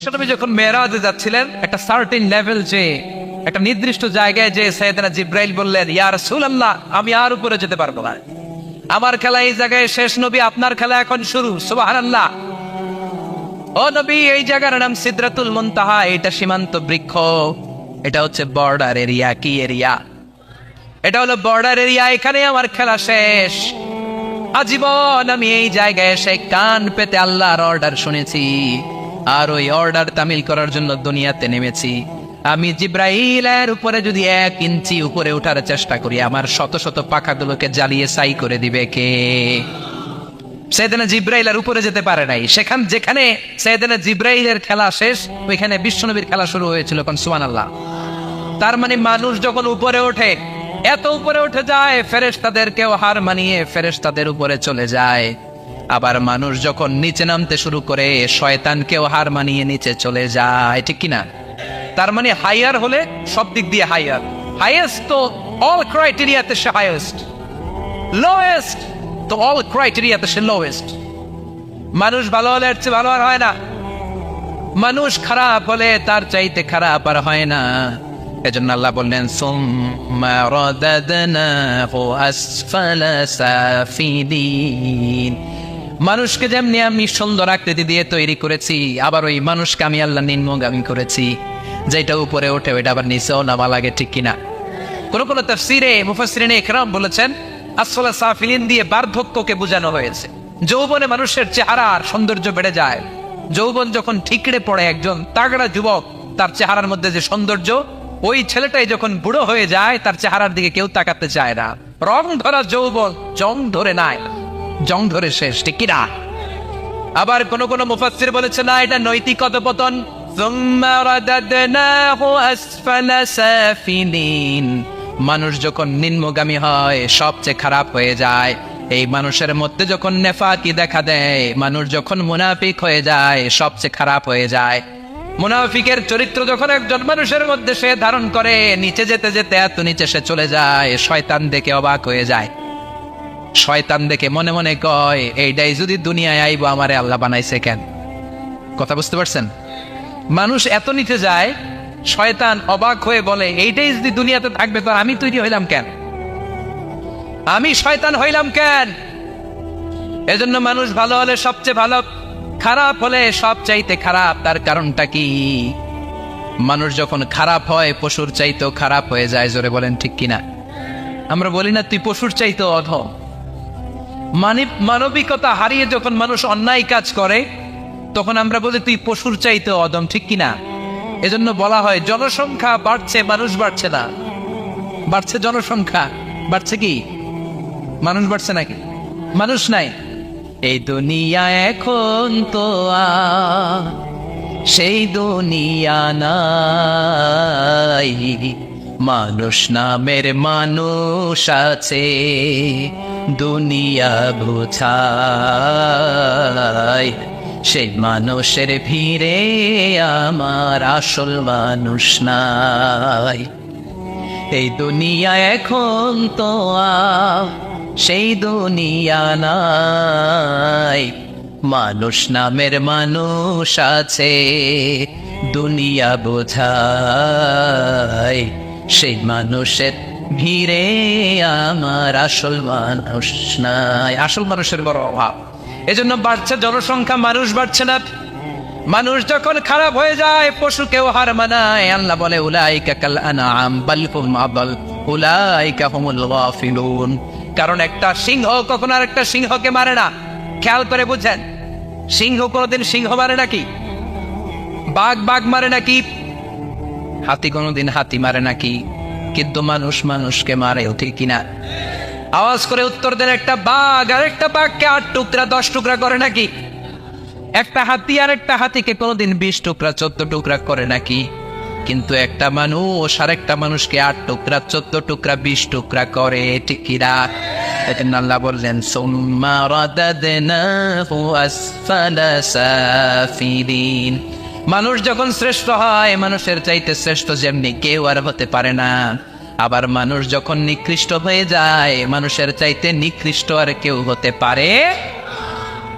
বিশ্বনবী যখন মেরাজে যাচ্ছিলেন একটা সার্টেন লেভেল যে একটা নির্দিষ্ট জায়গায় যে সাইয়েদনা জিব্রাইল বললেন, ইয়া রাসূলুল্লাহ, আমি আর উপরে যেতে পারবো না, আমার খেলা এই জায়গায় শেষ, নবী আপনার খেলা এখন শুরু। সুবহানাল্লাহ। ও নবী, এই জায়গার নাম সিদরাতুল মুনতাহা, এটা সীমান্ত বৃক্ষ, এটা হচ্ছে বর্ডার এরিয়া। কি এরিয়া? এটা হলো বর্ডার এরিয়া, এখানে আমার খেলা শেষ। আজীবন আমি এই জায়গায় এসে কান পেতে আল্লাহর অর্ডার শুনেছি, আর ওই অর্ডার তামিল করার জন্য দুনিয়াতে নেমেছি। আমি জিব্রাইলের উপরে যদি 1 ইঞ্চি উপরে ওঠার চেষ্টা করি, আমার শত শত পাখাগুলোকে জ্বালিয়ে ছাই করে দিবে কে? সাইয়েদনা জিব্রাইল আর উপরে যেতে পারে নাই। যেখানে সাইয়েদনা জিব্রাইলের খেলা শেষ, ওইখানে বিশ্বনবীর খেলা শুরু হয়েছিল। কোন সুবহানাল্লাহ। তার মানে মানুষ যখন উপরে ওঠে, এত উপরে উঠে যায়, ফেরেশতাদেরকেও হার মানিয়ে ফেরেশতাদের উপরে চলে যায়। আবার মানুষ যখন নিচে নামতে শুরু করে, শয়তানকেও হার মানিয়ে নিচে চলে যায়। ঠিক কিনা? তার মানে হাইয়ার হলে সব দিক দিয়ে হাইয়ার, হাইয়েস্ট তো অল ক্রাইটেরিয়াতে সে হাইয়েস্ট, লোয়েস্ট তো অল ক্রাইটেরিয়াতে সে লোয়েস্ট। মানুষ ভালো হলে এর চেয়ে ভালো আর হয় না, মানুষ খারাপ হলে তার চাইতে খারাপ আর হয় না। এজন্য আল্লাহ বললেন, সুম্মা রাদাদনাহু আসফালা সাফিলিন। মানুষকে যেমনি আমি সুন্দর আকৃতি দিয়ে তৈরি করেছি, আবার ওই মানুষকে আমি আল্লাহ নিম্নগামী করেছি। যেটা উপরে ওঠে ওইটা আবার নিচেও নামা লাগে। ঠিক কিনা? কোন কোন তাফসীরে মুফাসসিরিনে ইকরাম বলেছেন, আসফালা সাফিলিন দিয়ে বার্ধক্যকে বোঝানো হয়েছে। যৌবনে মানুষের চেহারার সৌন্দর্য বেড়ে যায়। যৌবন যখন ঠিকরে পড়ে, একজন তাগড়া যুবক, তার চেহারার মধ্যে যে সৌন্দর্য, ওই ছেলেটাই যখন বুড়ো হয়ে যায়, তার চেহারার দিকে কেউ তাকাতে চায় না। রং ধরা যৌবন জং ধরে নাই, জং ধরে শেষ। ঠিক কিনা? আবার কোন কোন মুফাসসির বলেছে, না, এটা নৈতিক অধঃপতন। সুম্মা রাদাদনাহু আসফালা সাফিলিন। মানুষ যখন নিম্নগামী হয়, সবচেয়ে খারাপ হয়ে যায়। এই মানুষের মধ্যে যখন নেফাকি দেখা দেয়, মানুষ যখন মুনাফিক হয়ে যায়, সবচেয়ে খারাপ হয়ে যায়। মুনাফিকের চরিত্র যখন একজন মানুষের মধ্যে সে ধারণ করে, নিচে যেতে যেতে এত নিচে সে চলে যায়, শয়তান দেখে অবাক হয়ে যায়। শয়তান দেখে মনে মনে কয়, এইটাই যদি দুনিয়ায় আইবো, আমারে আল্লাহ বানাইছে কেন? কথা বুঝতে পারছেন? মানুষ এত নিচে যায়, শয়তান অবাক হয়ে বলে, এইটাই যদি দুনিয়াতে থাকবে, তো আমি তৈরি হইলাম কেন? আমি শয়তান হইলাম কেন? এজন্য মানুষ ভালো হলে সবচেয়ে ভালো, খারাপ হলে সবচাইতে খারাপ। তার কারণটা কি? মানুষ যখন খারাপ হয়, পশুর চাইতেও খারাপ হয়ে যায়। জোরে বলেন ঠিক কিনা? আমরা বলি না, তুই পশুর চাইতেও অধম। মানবিকতা হারিয়ে যখন মানুষ অন্যায় কাজ করে, তখন আমরা বলি তুই পশুর চাইতেও অধম। ঠিক কিনা? এজন্য বলা হয়, জনসংখ্যা বাড়ছে, মানুষ বাড়ছে না। বাড়ছে জনসংখ্যা, বাড়ছে কি মানুষ? বাড়ছে নাকি? মানুষ নাই। এই দুনিয়া এখন তো সেই দুনিয়া নাই, মানুষ নামের মানুষ আছে, দুনিয়া বোঝায়। সেই মানুষের ভিড়ে আমার আসল মানুষ নাই। এই দুনিয়া এখন তো সেই দুনিয়া নাই, মানুষ নামের মানুষ আছে, দুনিয়া বোঝায়। সেই মানুষের ভিড়ে আমার আসল মানুষ নাই। আসল মানুষের বড় অভাব। এজন্য বাড়ছে জনসংখ্যা, মানুষ বাড়ছে না। মানুষ যখন খারাপ হয়ে যায়, পশুকেও হার মানায়। আল্লাহ বলে, উলাইকা কাল আনআম বাল হুম আদাল উলাইকা হুমুল গাফিলুন। কারণ একটা সিংহ কখনো আর একটা সিংহকে মারে না। খেয়াল করে বুঝেন, সিংহ কোনোদিন সিংহ মারে নাকি? বাঘ বাঘ মারে নাকি? হাতি কোনোদিন হাতি মারে নাকি? কিন্তু মানুষ মানুষকে মারে। ঠিক কিনা? আওয়াজ করে উত্তর দেন, একটা বাঘ আর একটা বাঘকে 8 টুকরা 10 টুকরা করে নাকি? একটা হাতি আর একটা হাতিকে কোনোদিন 20 টুকরা 14 টুকরা করে নাকি? কিন্তু একটা মানুষ আর একটা মানুষকে 8 টুকরা 14 টুকরা 20 টুকরা করে। ঠিক কিনা? এজন্য আল্লাহ বললেন, সুম্মা রাদাদনাহু আসফালা সাফিলিন। মানুষ যখন শ্রেষ্ঠ হয়, মানুষের চাইতে শ্রেষ্ঠ যেমনি কেউ আর হতে পারে না। আবার মানুষ যখন নিকৃষ্ট হয়ে যায়, মানুষের চাইতে নিকৃষ্ট আর কেউ হতে পারে।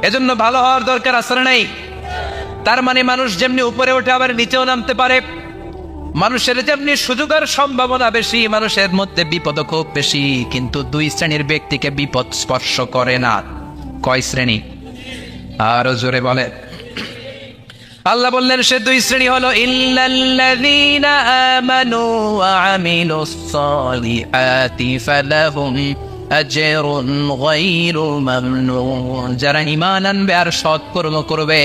এজন্য ভালো হওয়ার দরকার আছে না নাই? তার মানে মানুষ যেমনি উপরে ওঠে আবার নিচেও নামতে পারে। মানুষের যেমনি সুযোগের সম্ভাবনা বেশি, মানুষের মধ্যে বিপদ খুব বেশি, কিন্তু দুই শ্রেণীর ব্যক্তিকে বিপদ স্পর্শ করে না। কয় শ্রেণী? আরো জোরে বলে। আল্লাহ বললেন সে দুই শ্রেণী হলো ইল্লাল্লাযীনা আমানু ওয়া আমিলুস সালিহাতি ফালাহুম আজরুন গায়রু মামনুন। যারা ঈমান আনবে আর সৎকর্ম করবে,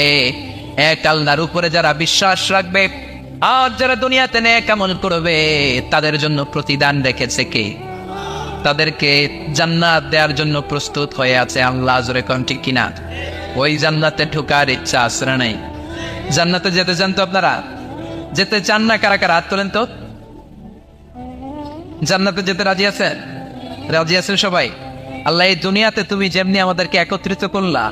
এক আল্লাহর উপরে যারা বিশ্বাস রাখবে আর যারা দুনিয়াতে নেক আমল করবে, তাদের জন্য প্রতিদান রেখেছে কে? তাদেরকে জান্নাত দেওয়ার জন্য প্রস্তুত হয়ে আছে আল্লাহ। জোরে কোন ঠিক কিনা? ওই জান্নাতে ঢোকার ইচ্ছা আছে না নাই? জান্নাতে যেতে চান তো আপনারা? যেতে চান না কারা কারা? হাত তোলেন তো। জান্নাতে যেতে রাজি আছেন? রাজি আছেন সবাই? আল্লাহ এই দুনিয়াতে তুমি যেমনি আমাদেরকে একত্রিত করলা,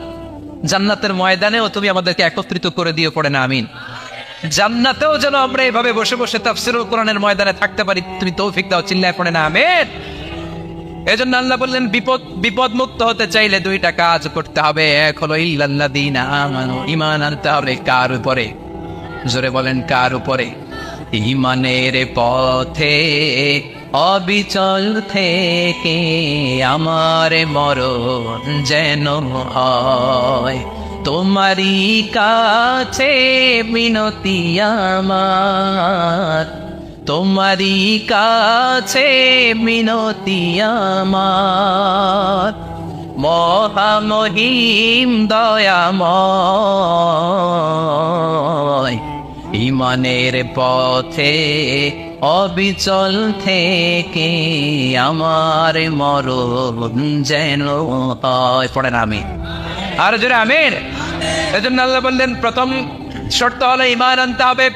জান্নাতের ময়দানেও তুমি আমাদেরকে একত্রিত করে দিও, পড়ে না আমিন। জান্নাতেও যেন আমরা এভাবে বসে বসে তাফসীরুল কোরআনের ময়দানে থাকতে পারি, তুমি তৌফিক দাও, চিল্লায় পড়ে না আমিন। এজন্য আল্লাহ বললেন বিপদ মুক্ত হতে চাইলে দুইটা কাজ করতে হবে। এক হলো ইল্লাল্লাযীনা আমানু, ঈমান আনতে হবে। কার উপরে? জোরে বলেন কার উপরে? ঈমানের পথে অবিচল থেকে আমার মরণ যেন হয়, তোমারই কাছে মিনতি আমার, তোমারই কাছে মিনতি আমার, মহামহিম দয়াময়। ঈমানের পথে অবিচল থেকে আমার মরণ যেন হয়, পড়েন আমিন। আর জোরে আমিন। এজন্য আল্লাহ বললেন প্রথম শর্ত হলো ঈমান আনতে হবে।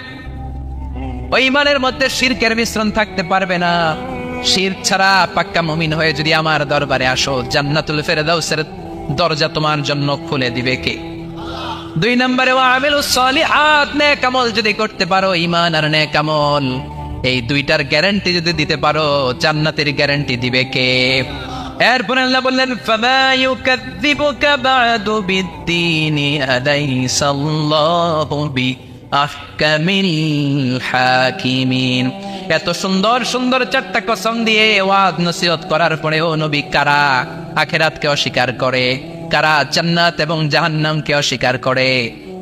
ওই ঈমানের মধ্যে শিরকের মিশ্রণ থাকতে পারবে না। শিরক ছাড়া পাক্কা মুমিন হয়ে যদি আমার দরবারে আসো, জান্নাতুল ফেরদাউসের দরজা তোমার জন্য খুলে দিবে কে? দুই নম্বরে ওয়া আমিলুস সালিহাত, নেক আমল যদি করতে পারো, ঈমান আর নেক আমল, এই দুইটার গ্যারান্টি যদি দিতে পারো, জান্নাতের গ্যারান্টি দিবে কে? এরপর আল্লাহ বললেন ফামা ইউকাযযিবুকা বা'দু বিদ্দীনি আলাইসাল্লাহু বিআহকামিল হাকিমিন। এত সুন্দর সুন্দর চারটা কসম দিয়ে ওয়াজ নসিহত করার পরে ও নবী, কারা আখিরাতকে অস্বীকার করে, কারা জান্নাত এবং জাহান্নামকে অস্বীকার করে,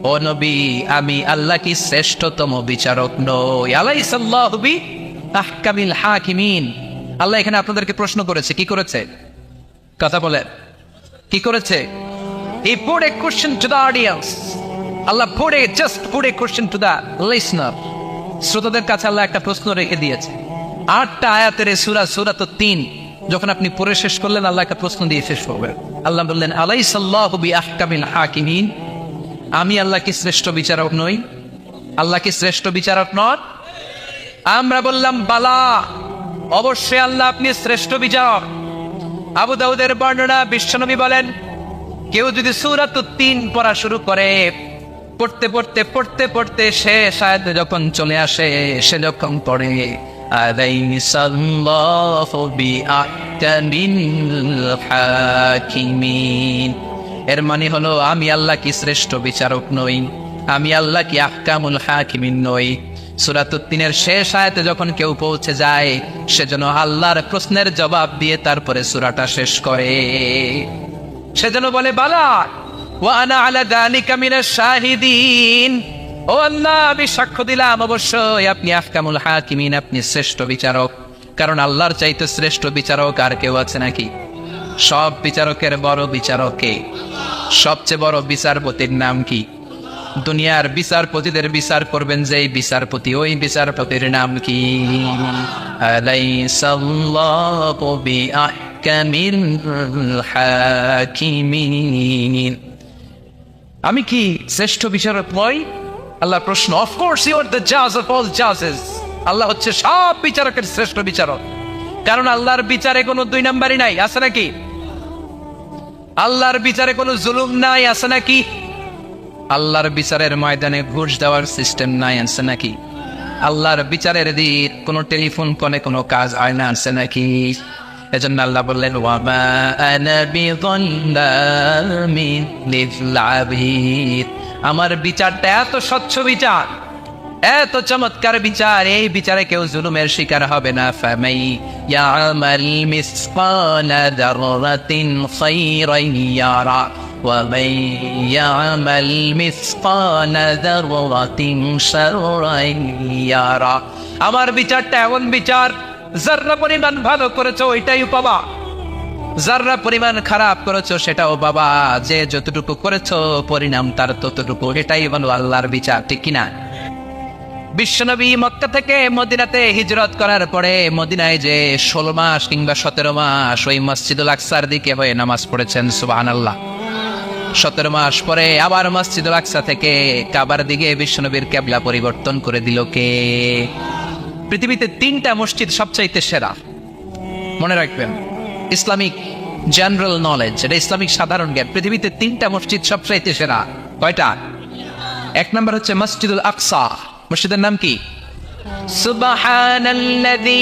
ও নবী আমি আল্লাহ কি শ্রেষ্ঠতম বিচারক নই? আলাইসাল্লাহু বিআহকামিল হাকিমিন। আল্লাহ এখানে আপনাদেরকে প্রশ্ন করেছে। কি করেছে? কথা বলে কি করেছে? He put a question to the audience. Allah put a question to the listener. শ্রোতাদের কাছে আল্লাহ একটা প্রশ্ন রেখে দিয়েছে। 8টা আয়াতের সূরা তো 3, যখন আপনি পড়ে শেষ করলেন আল্লাহ একটা প্রশ্ন দিয়ে শেষ করবেন। আল্লাহ বললেন আলাইসাল্লাহু বিআহকামিল হাকিমিন, আমি আল্লাহ কি শ্রেষ্ঠ বিচারক নই? আল্লাহ কি শ্রেষ্ঠ বিচারক নন? আমরা বললাম বালা, অবশ্যই আল্লাহ আপনি শ্রেষ্ঠ বিচারক। আবু দাউদের বর্ণনা, বিশ্বনবী বলেন কেউ যদি সূরা 3 পড়া শুরু করে, পড়তে পড়তে পড়তে পড়তে শেষ আয়াতে যখন চলে আসে, সে যখন পড়ে আলাইসাল্লাহু বিআহকামিল হাকিমিন, এর মানে হলো আমি আল্লাহ কি শ্রেষ্ঠ বিচারক নই? আমি আল্লাহ কি আহকামুল হাকিমিন নই? সূরা 3 শেষ আয়াতে যখন কেউ পৌঁছে যায়, সেজন্য আল্লাহর প্রশ্নের জবাব দিয়ে তারপরে সূরাটা শেষ করে। সেজন্য বলে বালা ওয়া আনা আলা যালিকা মিনাশ শাহিদিন, ও আল্লাহ আমি সাক্ষ্য দিলাম অবশ্যই আপনি আহকামুল হাকিমিন, আপনি শ্রেষ্ঠ বিচারক। কারণ আল্লাহর চাইতে শ্রেষ্ঠ বিচারক আর কেউ আছে নাকি? সব বিচারকের বড় বিচারক কে? সবচেয়ে বড় বিচারপতির নাম কি? দুনিয়ার বিচারপতিদের বিচার করবেন যেই বিচারপতি, ওই বিচারপতির নাম কি? আলাইসাল্লাহু বিআহকামিল হাকিমিন, আমি কি শ্রেষ্ঠ বিচারক নই? আল্লাহ প্রশ্ন। অফকোর্স ইউ আর দ্য জাজ অফ অল জাজেস, আল্লাহ হচ্ছে সব বিচারকের শ্রেষ্ঠ বিচারক। কারণ আল্লাহর বিচারে কোনো 2 নাম্বারই নাই, আছে নাকি? আল্লাহর বিচারে কোনো জুলুম নাই, আছে নাকি? আল্লাহর বিচারের ময়দানে ঘুষ দেওয়ার সিস্টেম নাই, আছে নাকি? আল্লাহর বিচারের দিন কোনো টেলিফোন কলে কোনো কাজ হয় না, আছে নাকি? এজন্য আল্লাহ বললেন ওয়ামা আনা বিযাল্লামিন লিল আবিদ, আমার বিচারটা এত স্বচ্ছ বিচার, এত চমৎকার বিচার, এই বিচারে কেউ জুলুমের শিকার হবে না। ফামাই ইয়ামাল মিসকালা যাররাতিন খায়রান ইয়ারা ওয়া মান ইয়ামাল মিসকালা যাররাতিন শাররান ইয়ারা। আমার বিচারটা এমন বিচার, যাররা পরিমাণ ভালো করেছো ওইটাই পাবা, যাররা পরিমাণ খারাপ করেছো সেটাও বাবা। যে যতটুকু করেছো পরিণাম তার ততটুকু, এটাই হলো আল্লাহর বিচার, ঠিক কিনা? বিশ্বনবী মক্কা থেকে মদিনাতে হিজরত করার পরে মদিনায় যে 16 মাস কিংবা 17 মাস ওই মসজিদুল আকসার দিকে হয়ে নামাজ পড়েছেন, সুবহানাল্লাহ। 17 মাস পরে আবার মসজিদুল আকসা থেকে কাবার দিকে বিশ্বনবীর কিবলা পরিবর্তন করে দিল কে? পৃথিবীতে 3টা মসজিদ সবচাইতে সেরা, মনে রাখবেন। ইসলামিক জেনারেল নলেজ, এটা ইসলামিক সাধারণ জ্ঞান। পৃথিবীতে 3টা মসজিদ সবচাইতে সেরা। কয়টা? 1 নম্বর হচ্ছে মসজিদুল আকসা। মসজিদের নাম কি? সুবহানাল্লাযী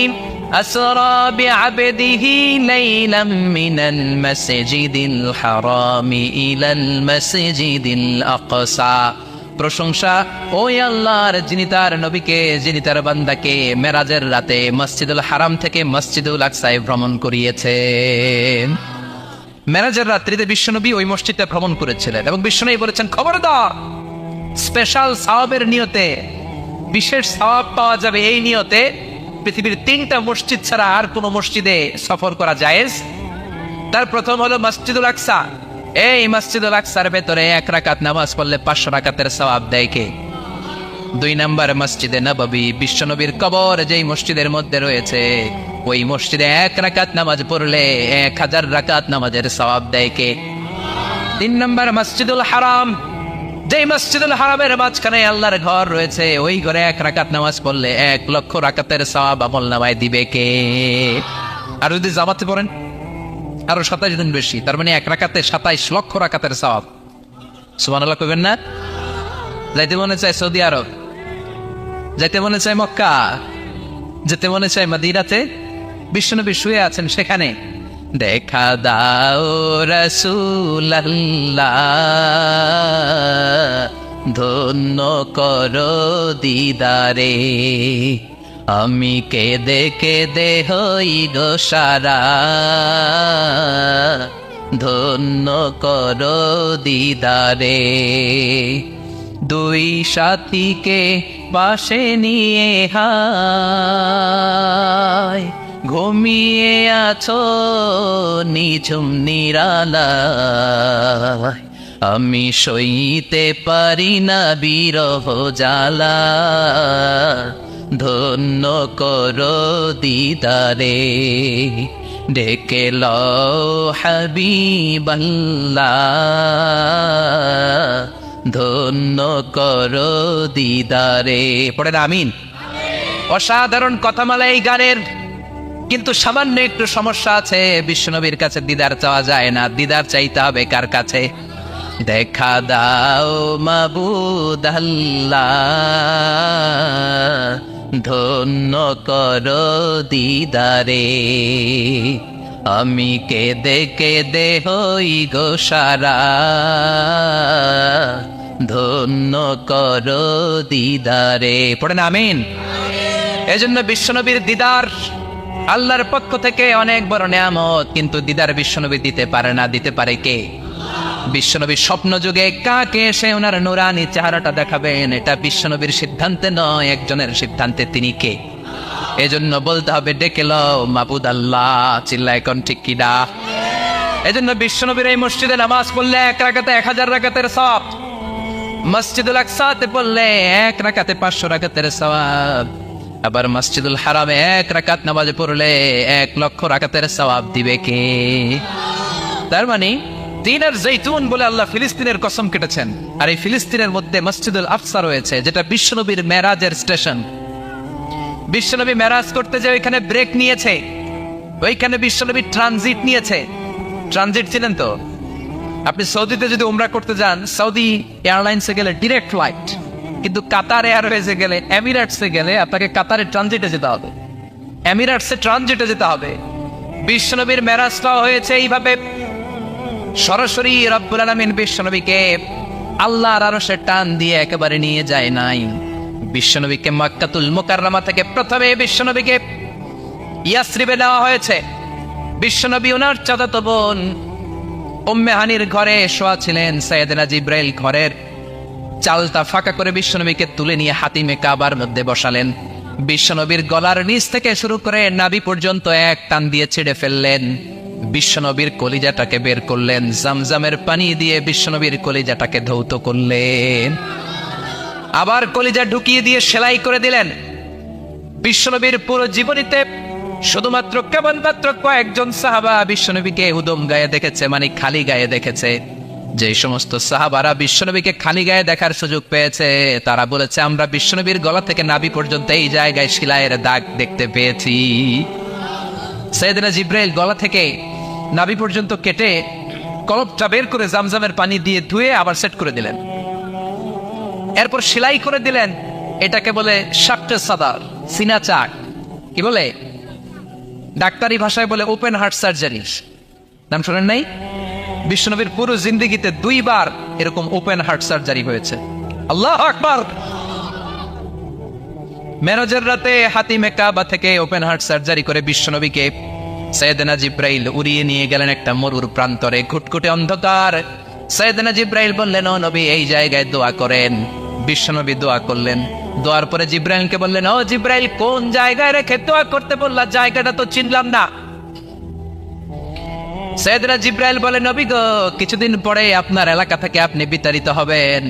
আসরা বিআবদিহি লাইলাম মিনাল মাসজিদিল হারামি ইলাল মাসজিদিল আকসা। প্রশংসা ওই আল্লাহর যিনি তার নবীকে, যিনি তার বান্দাকে মেরাজের রাতে মসজিদুল হারাম থেকে মসজিদুল আকসায় ভ্রমণ করিয়েছেন। মেরাজের রাত্রিতে বিশ্বনবী ওই মসজিদে ভ্রমণ করেছিলেন এবং বিশ্বনবী বলেছেন, খবরদার, স্পেশাল সওয়াবের নিয়তে, বিশেষ সওয়াব পাওয়া যাবে এই নিয়তে পৃথিবীর 3টা মসজিদ ছাড়া আর কোন মসজিদে সফর করা জায়েজ। তার প্রথম হলো মসজিদুল আকসা। এই মসজিদুল আকসার ভেতরে 1 রাকাত নামাজ পড়লে 500 রাকাতের সওয়াব দেয় কে? 2 নম্বর মসজিদে নববী, বিশ্বনবীর কবর যেই মসজিদের মধ্যে রয়েছে, ওই মসজিদে 1 রাকাত নামাজ পড়লে 1000 রাকাত নামাজের সওয়াব দেয় কে? 3 নম্বর মসজিদুল হারাম, যেই মসজিদুল হারামের মাঝখানে আল্লাহর ঘর রয়েছে, ওই ঘরে 1 রাকাত নামাজ পড়লে 1 লক্ষ রাকাতের সওয়াব আমলনামায় দিবে কে? আর যদি জামাতে পড়েন আরো 27 দিন বেশি, তার মানে 1 রাকাতে 27 লক্ষ রাকাতের সওয়াব। সুবহানাল্লাহ কইবেন না? যাইতে মনে চায় সৌদি আরব, যাইতে মনে চায় মক্কা, যেতে মনে চায় মদিনাতে, বিশ্বনবী শুয়ে আছেন সেখানে। দেখা দাও রাসূলুল্লাহ, ধন্য করো দিদারে, আমি কেঁদে কেঁদে হই গো সারা, ধন্য করো দিদারে। 2 সাথীকে পাশে নিয়ে হায় ঘুমিয়ে আছো নিঝুম নিরালায়, আমি সইতে পারি না বিরহ জ্বালা, ধন্য করো দিদারে, ডেকে লও হাবিবাল্লাহ, ধন্য করো দিদারে। পড়েন আমিন। অসাধারণ কথামালা এই গানের, কিন্তু সামান্য একটু সমস্যা আছে, বিশ্বনবীর কাছে দিদার চাওয়া যায় না, দিদার চাইতে হবে কার কাছে? দেখা দাও মাবুদ আল্লাহ, ধন্য করো দিদারে, আমি কেঁদে কেঁদে হই গো সারা, ধন্য করো দিদারে। পড়েন আমিন। এজন্য বিশ্বনবীর দিদার আল্লাহর পক্ষ থেকে অনেক বড় নেয়ামত, কিন্তু দিদার বিশ্বনবী দিতে পারে না। দিতে পারে কে? বিশ্বনবী স্বপ্ন যুগে কাকে এসে ওনার নুরানি চেহারাটা দেখাবেন, এটা বিশ্বনবীর সিদ্ধান্তে নয়, একজনের সিদ্ধান্তে। তিনি কে? এজন্য বলতে হবে ডেকে লও মাবুদ আল্লাহ। চিল্লায় কোন ঠিক কিনা? এজন্য বিশ্বনবীর এই মসজিদে নামাজ পড়লে 1 রাকাতে 1000 রাকাতের সওয়াব, মসজিদুল আকসাতে পড়লে 1 রাকাতে 500 রাকাতের সওয়াব, আবার মসজিদুল হারামে 1 রাকাত নামাজ পড়লে 1 লক্ষ রাকাতের সওয়াব দিবে কে? তার মানে তিনের জৈতুন বলে আল্লাহ ফিলিস্তিনের কসম কেটেছেন, আর এই ফিলিস্তিনের মধ্যে মসজিদুল আকসা রয়েছে, যেটা বিশ্বনবীর মেরাজের স্টেশন। বিশ্বনবী মেরাজ করতে যে ওইখানে ব্রেক নিয়েছে, ওইখানে বিশ্বনবী ট্রানজিট নিয়েছে। ট্রানজিট ছিলেন তো? আপনি সৌদিতে যদি উমরা করতে যান, সৌদি এয়ারলাইন্সে গেলে ডিরেক্ট ফ্লাইট, কিন্তু কাতার এয়ারওয়েজে গেলে, এমিরেটসে গেলে আপনাকে কাতারে ট্রানজিটে যেতে হবে, এমিরেটসে ট্রানজিটে যেতে হবে। বিশ্বনবীর মেরাজটাও হয়েছে এইভাবে। সরাসরি রব্বুল আলামিন বিশ্বনবীকে আল্লাহর আরশের টান দিয়ে একেবারে নিয়ে যায় নাই। বিশ্বনবীকে মক্কাতুল মুকাররমা থেকে প্রথমে বিশ্বনবীকে ইয়াসরিবে নেওয়া হয়েছে। বিশ্বনবী ওনার চাচাতো বোন উম্মে হানির ঘরে শোয়া ছিলেন। সাইয়েদনা জিব্রাইল ঘরের চালটা ফাঁকা করে বিশ্বনবীকে তুলে নিয়ে হাতিমে কাবার মধ্যে বসালেন। বিশ্বনবীর গলার নিচ থেকে শুরু করে নাভি পর্যন্ত এক টান দিয়ে ছিঁড়ে ফেললেন। বিশ্বনবীর কলিজাটাকে বের করলেন, জামজামের পানি দিয়ে বিশ্বনবীর কলিজাটাকে ধৌত করলেন। আবার কলিজা ঢুকিয়ে দিয়ে সেলাই করে দিলেন। বিশ্বনবীর পুরো জীবনীতে শুধুমাত্র কেবলমাত্র কয়েকজন সাহাবা বিশ্বনবীকে উদম গায়ে দেখেছে, মানে খালি গায়ে দেখেছে। যে সমস্ত সাহাবারা বিশ্বনবীকে খালি গায়ে দেখার সুযোগ পেয়েছে তারা বলেছে, আমরা বিশ্বনবীর গলা থেকে নাভি পর্যন্ত এই জায়গায় সেলাইয়ের দাগ দেখতে পেয়েছি। সাইয়েদনা জিব্রাইল গলা থেকে নাভি পর্যন্ত কেটে কলবটা বের করে জামজামের পানি দিয়ে ধুয়ে আবার সেট করে দিলেন। এরপর সেলাই করে দিলেন। এটাকে বলে শাক্তে সাদার, সিনা চাক। কি বলে? ডাক্তারি ভাষায় বলে ওপেন হার্ট সার্জারি। নাম শোনেন নাই? বিশ্বনবীর পুরো জিন্দেগিতে 2 বার এরকম ওপেন হার্ট সার্জারি হয়েছে। আল্লাহু আকবার। মেরাজের রাতে হাতিমে কাবা থেকে ওপেন হার্ট সার্জারি করে বিশ্বনবীকে সাইয়েদনা জিব্রাইল উড়িয়ে নিয়ে গেলেন একটা মরুর প্রান্তরে, ঘুটঘুটে অন্ধকার। সাইয়েদনা জিব্রাইল বললেন, ও নবী এই জায়গায় দোয়া করেন। বিশ্বনবী দোয়া করলেন। দোয়ার পরে জিব্রাইলকে বললেন, ও জিব্রাইল কোন জায়গায় রেখে দোয়া করতে বললা? জায়গাটা তো চিনলাম না। সাইয়েদনা জিব্রাইল বলে, নবী গো, কিছুদিন পরে আপনার এলাকা থেকে আপনি বিতাড়িত হবেন।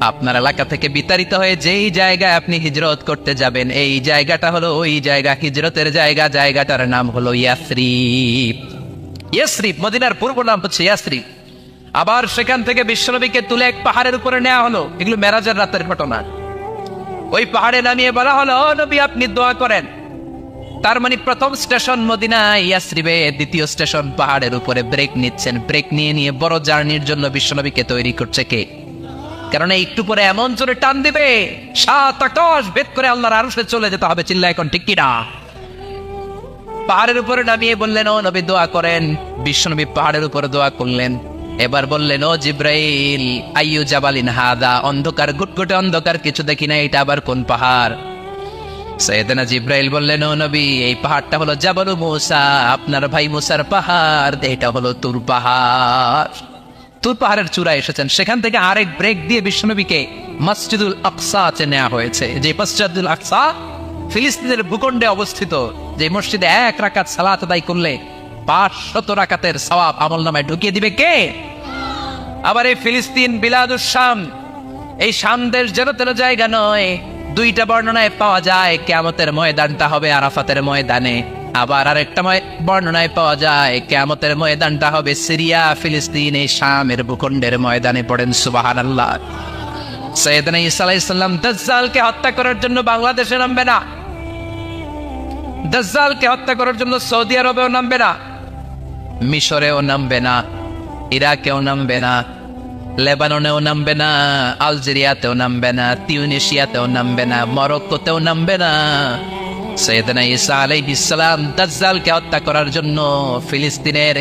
আপনার এলাকা থেকে বিতাড়িত হয়ে যেই জায়গায় আপনি হিজরত করতে যাবেন, এই জায়গাটা হলো ওই জায়গা, হিজরতের জায়গা। জায়গাটার নাম হলো ইয়াসরিব। ইয়াসরিব মদিনার পূর্ব নাম হচ্ছে ইয়াসরিব। আবার সেখান থেকে বিশ্বনবীকে তুলে এক পাহাড়ের উপরে নেওয়া হলো। এগুলো মেরাজের রাতের ঘটনা। ওই পাহাড়ে নামিয়ে বলা হলো, ও নবী আপনি দোয়া করেন। তার মানে প্রথম স্টেশন মদিনা, ইয়াসরিবে দ্বিতীয় স্টেশন পাহাড়ের উপরে ব্রেক নিচ্ছেন। ব্রেক নিয়ে বড় জার্নির জন্য বিশ্বনবীকে তৈরি করছে কে? কারণ একটু পরে এমন জোরে টান দিবে 7 আকাশ ভেদ করে আল্লাহর আরশে চলে যেতে হবে। চিল্লা এখন ঠিক কিনা? পাহাড়ের উপরে নামিয়ে বললেন, ও নবী দোয়া করেন। বিশ্বনবী পাহাড়ের উপরে দোয়া করলেন। এবার বললেন, ও জিব্রাইল আইয়ু জাবালিন হাদা, অন্ধকার, গুটগুটে অন্ধকার, কিছু দেখি না, এটা আবার কোন পাহাড়? সাইয়েদনা জিব্রাইল বললেন, ও নবী এই পাহাড়টা হলো জাবালু মুসা, আপনার ভাই মুসার পাহাড়। এটা হলো তুর পাহাড়। তুর পাহাড়ের চূড়ায় এসেছেন। সেখান থেকে আরেক ব্রেক দিয়ে বিশ্বনবীকে মসজিদুল আকসাতে নেওয়া হয়েছে। যে মসজিদুল আকসা ফিলিস্তিনের ভূখণ্ডে অবস্থিত, যে মসজিদে 1 রাকাত সালাত আদায় করলে 500 রাকাতের সওয়াব আমলনামায় ঢুকিয়ে দিবে কে? আবার এই ফিলিস্তিন বিলাদুস শাম, এই শাম দেশ যেন তেন জায়গা নয়। 2টা বর্ণনায় পাওয়া যায় কিয়ামতের ময়দানটা হবে আরাফাতের ময়দানে। আবার আরেকটা বর্ণনায় পাওয়া যায় কিয়ামতের ময়দানটা হবে সিরিয়া, ফিলিস্তিন, এই শামের ভূখণ্ডের ময়দানে। পড়েন সুবহানাল্লাহ। সাইয়েদনা ঈসা আলাইহিস সালাম দাজ্জালকে হত্যা করার জন্য বাংলাদেশে নামবে না। দাজ্জালকে হত্যা করার জন্য সৌদি আরবেও নামবে না, মিশরেও নামবে না, ইরাকেও নামবে না, লেবাননেও নামবে না, আলজেরিয়াতেও নামবে না, তিউনিসিয়াতেও নামবে না, মরক্কোতেও নামবে না। সাইয়েদনা ঈসা আলাইহিস সালাম দাজ্জালকে হত্যা করার জন্য ফিলিস্তিনের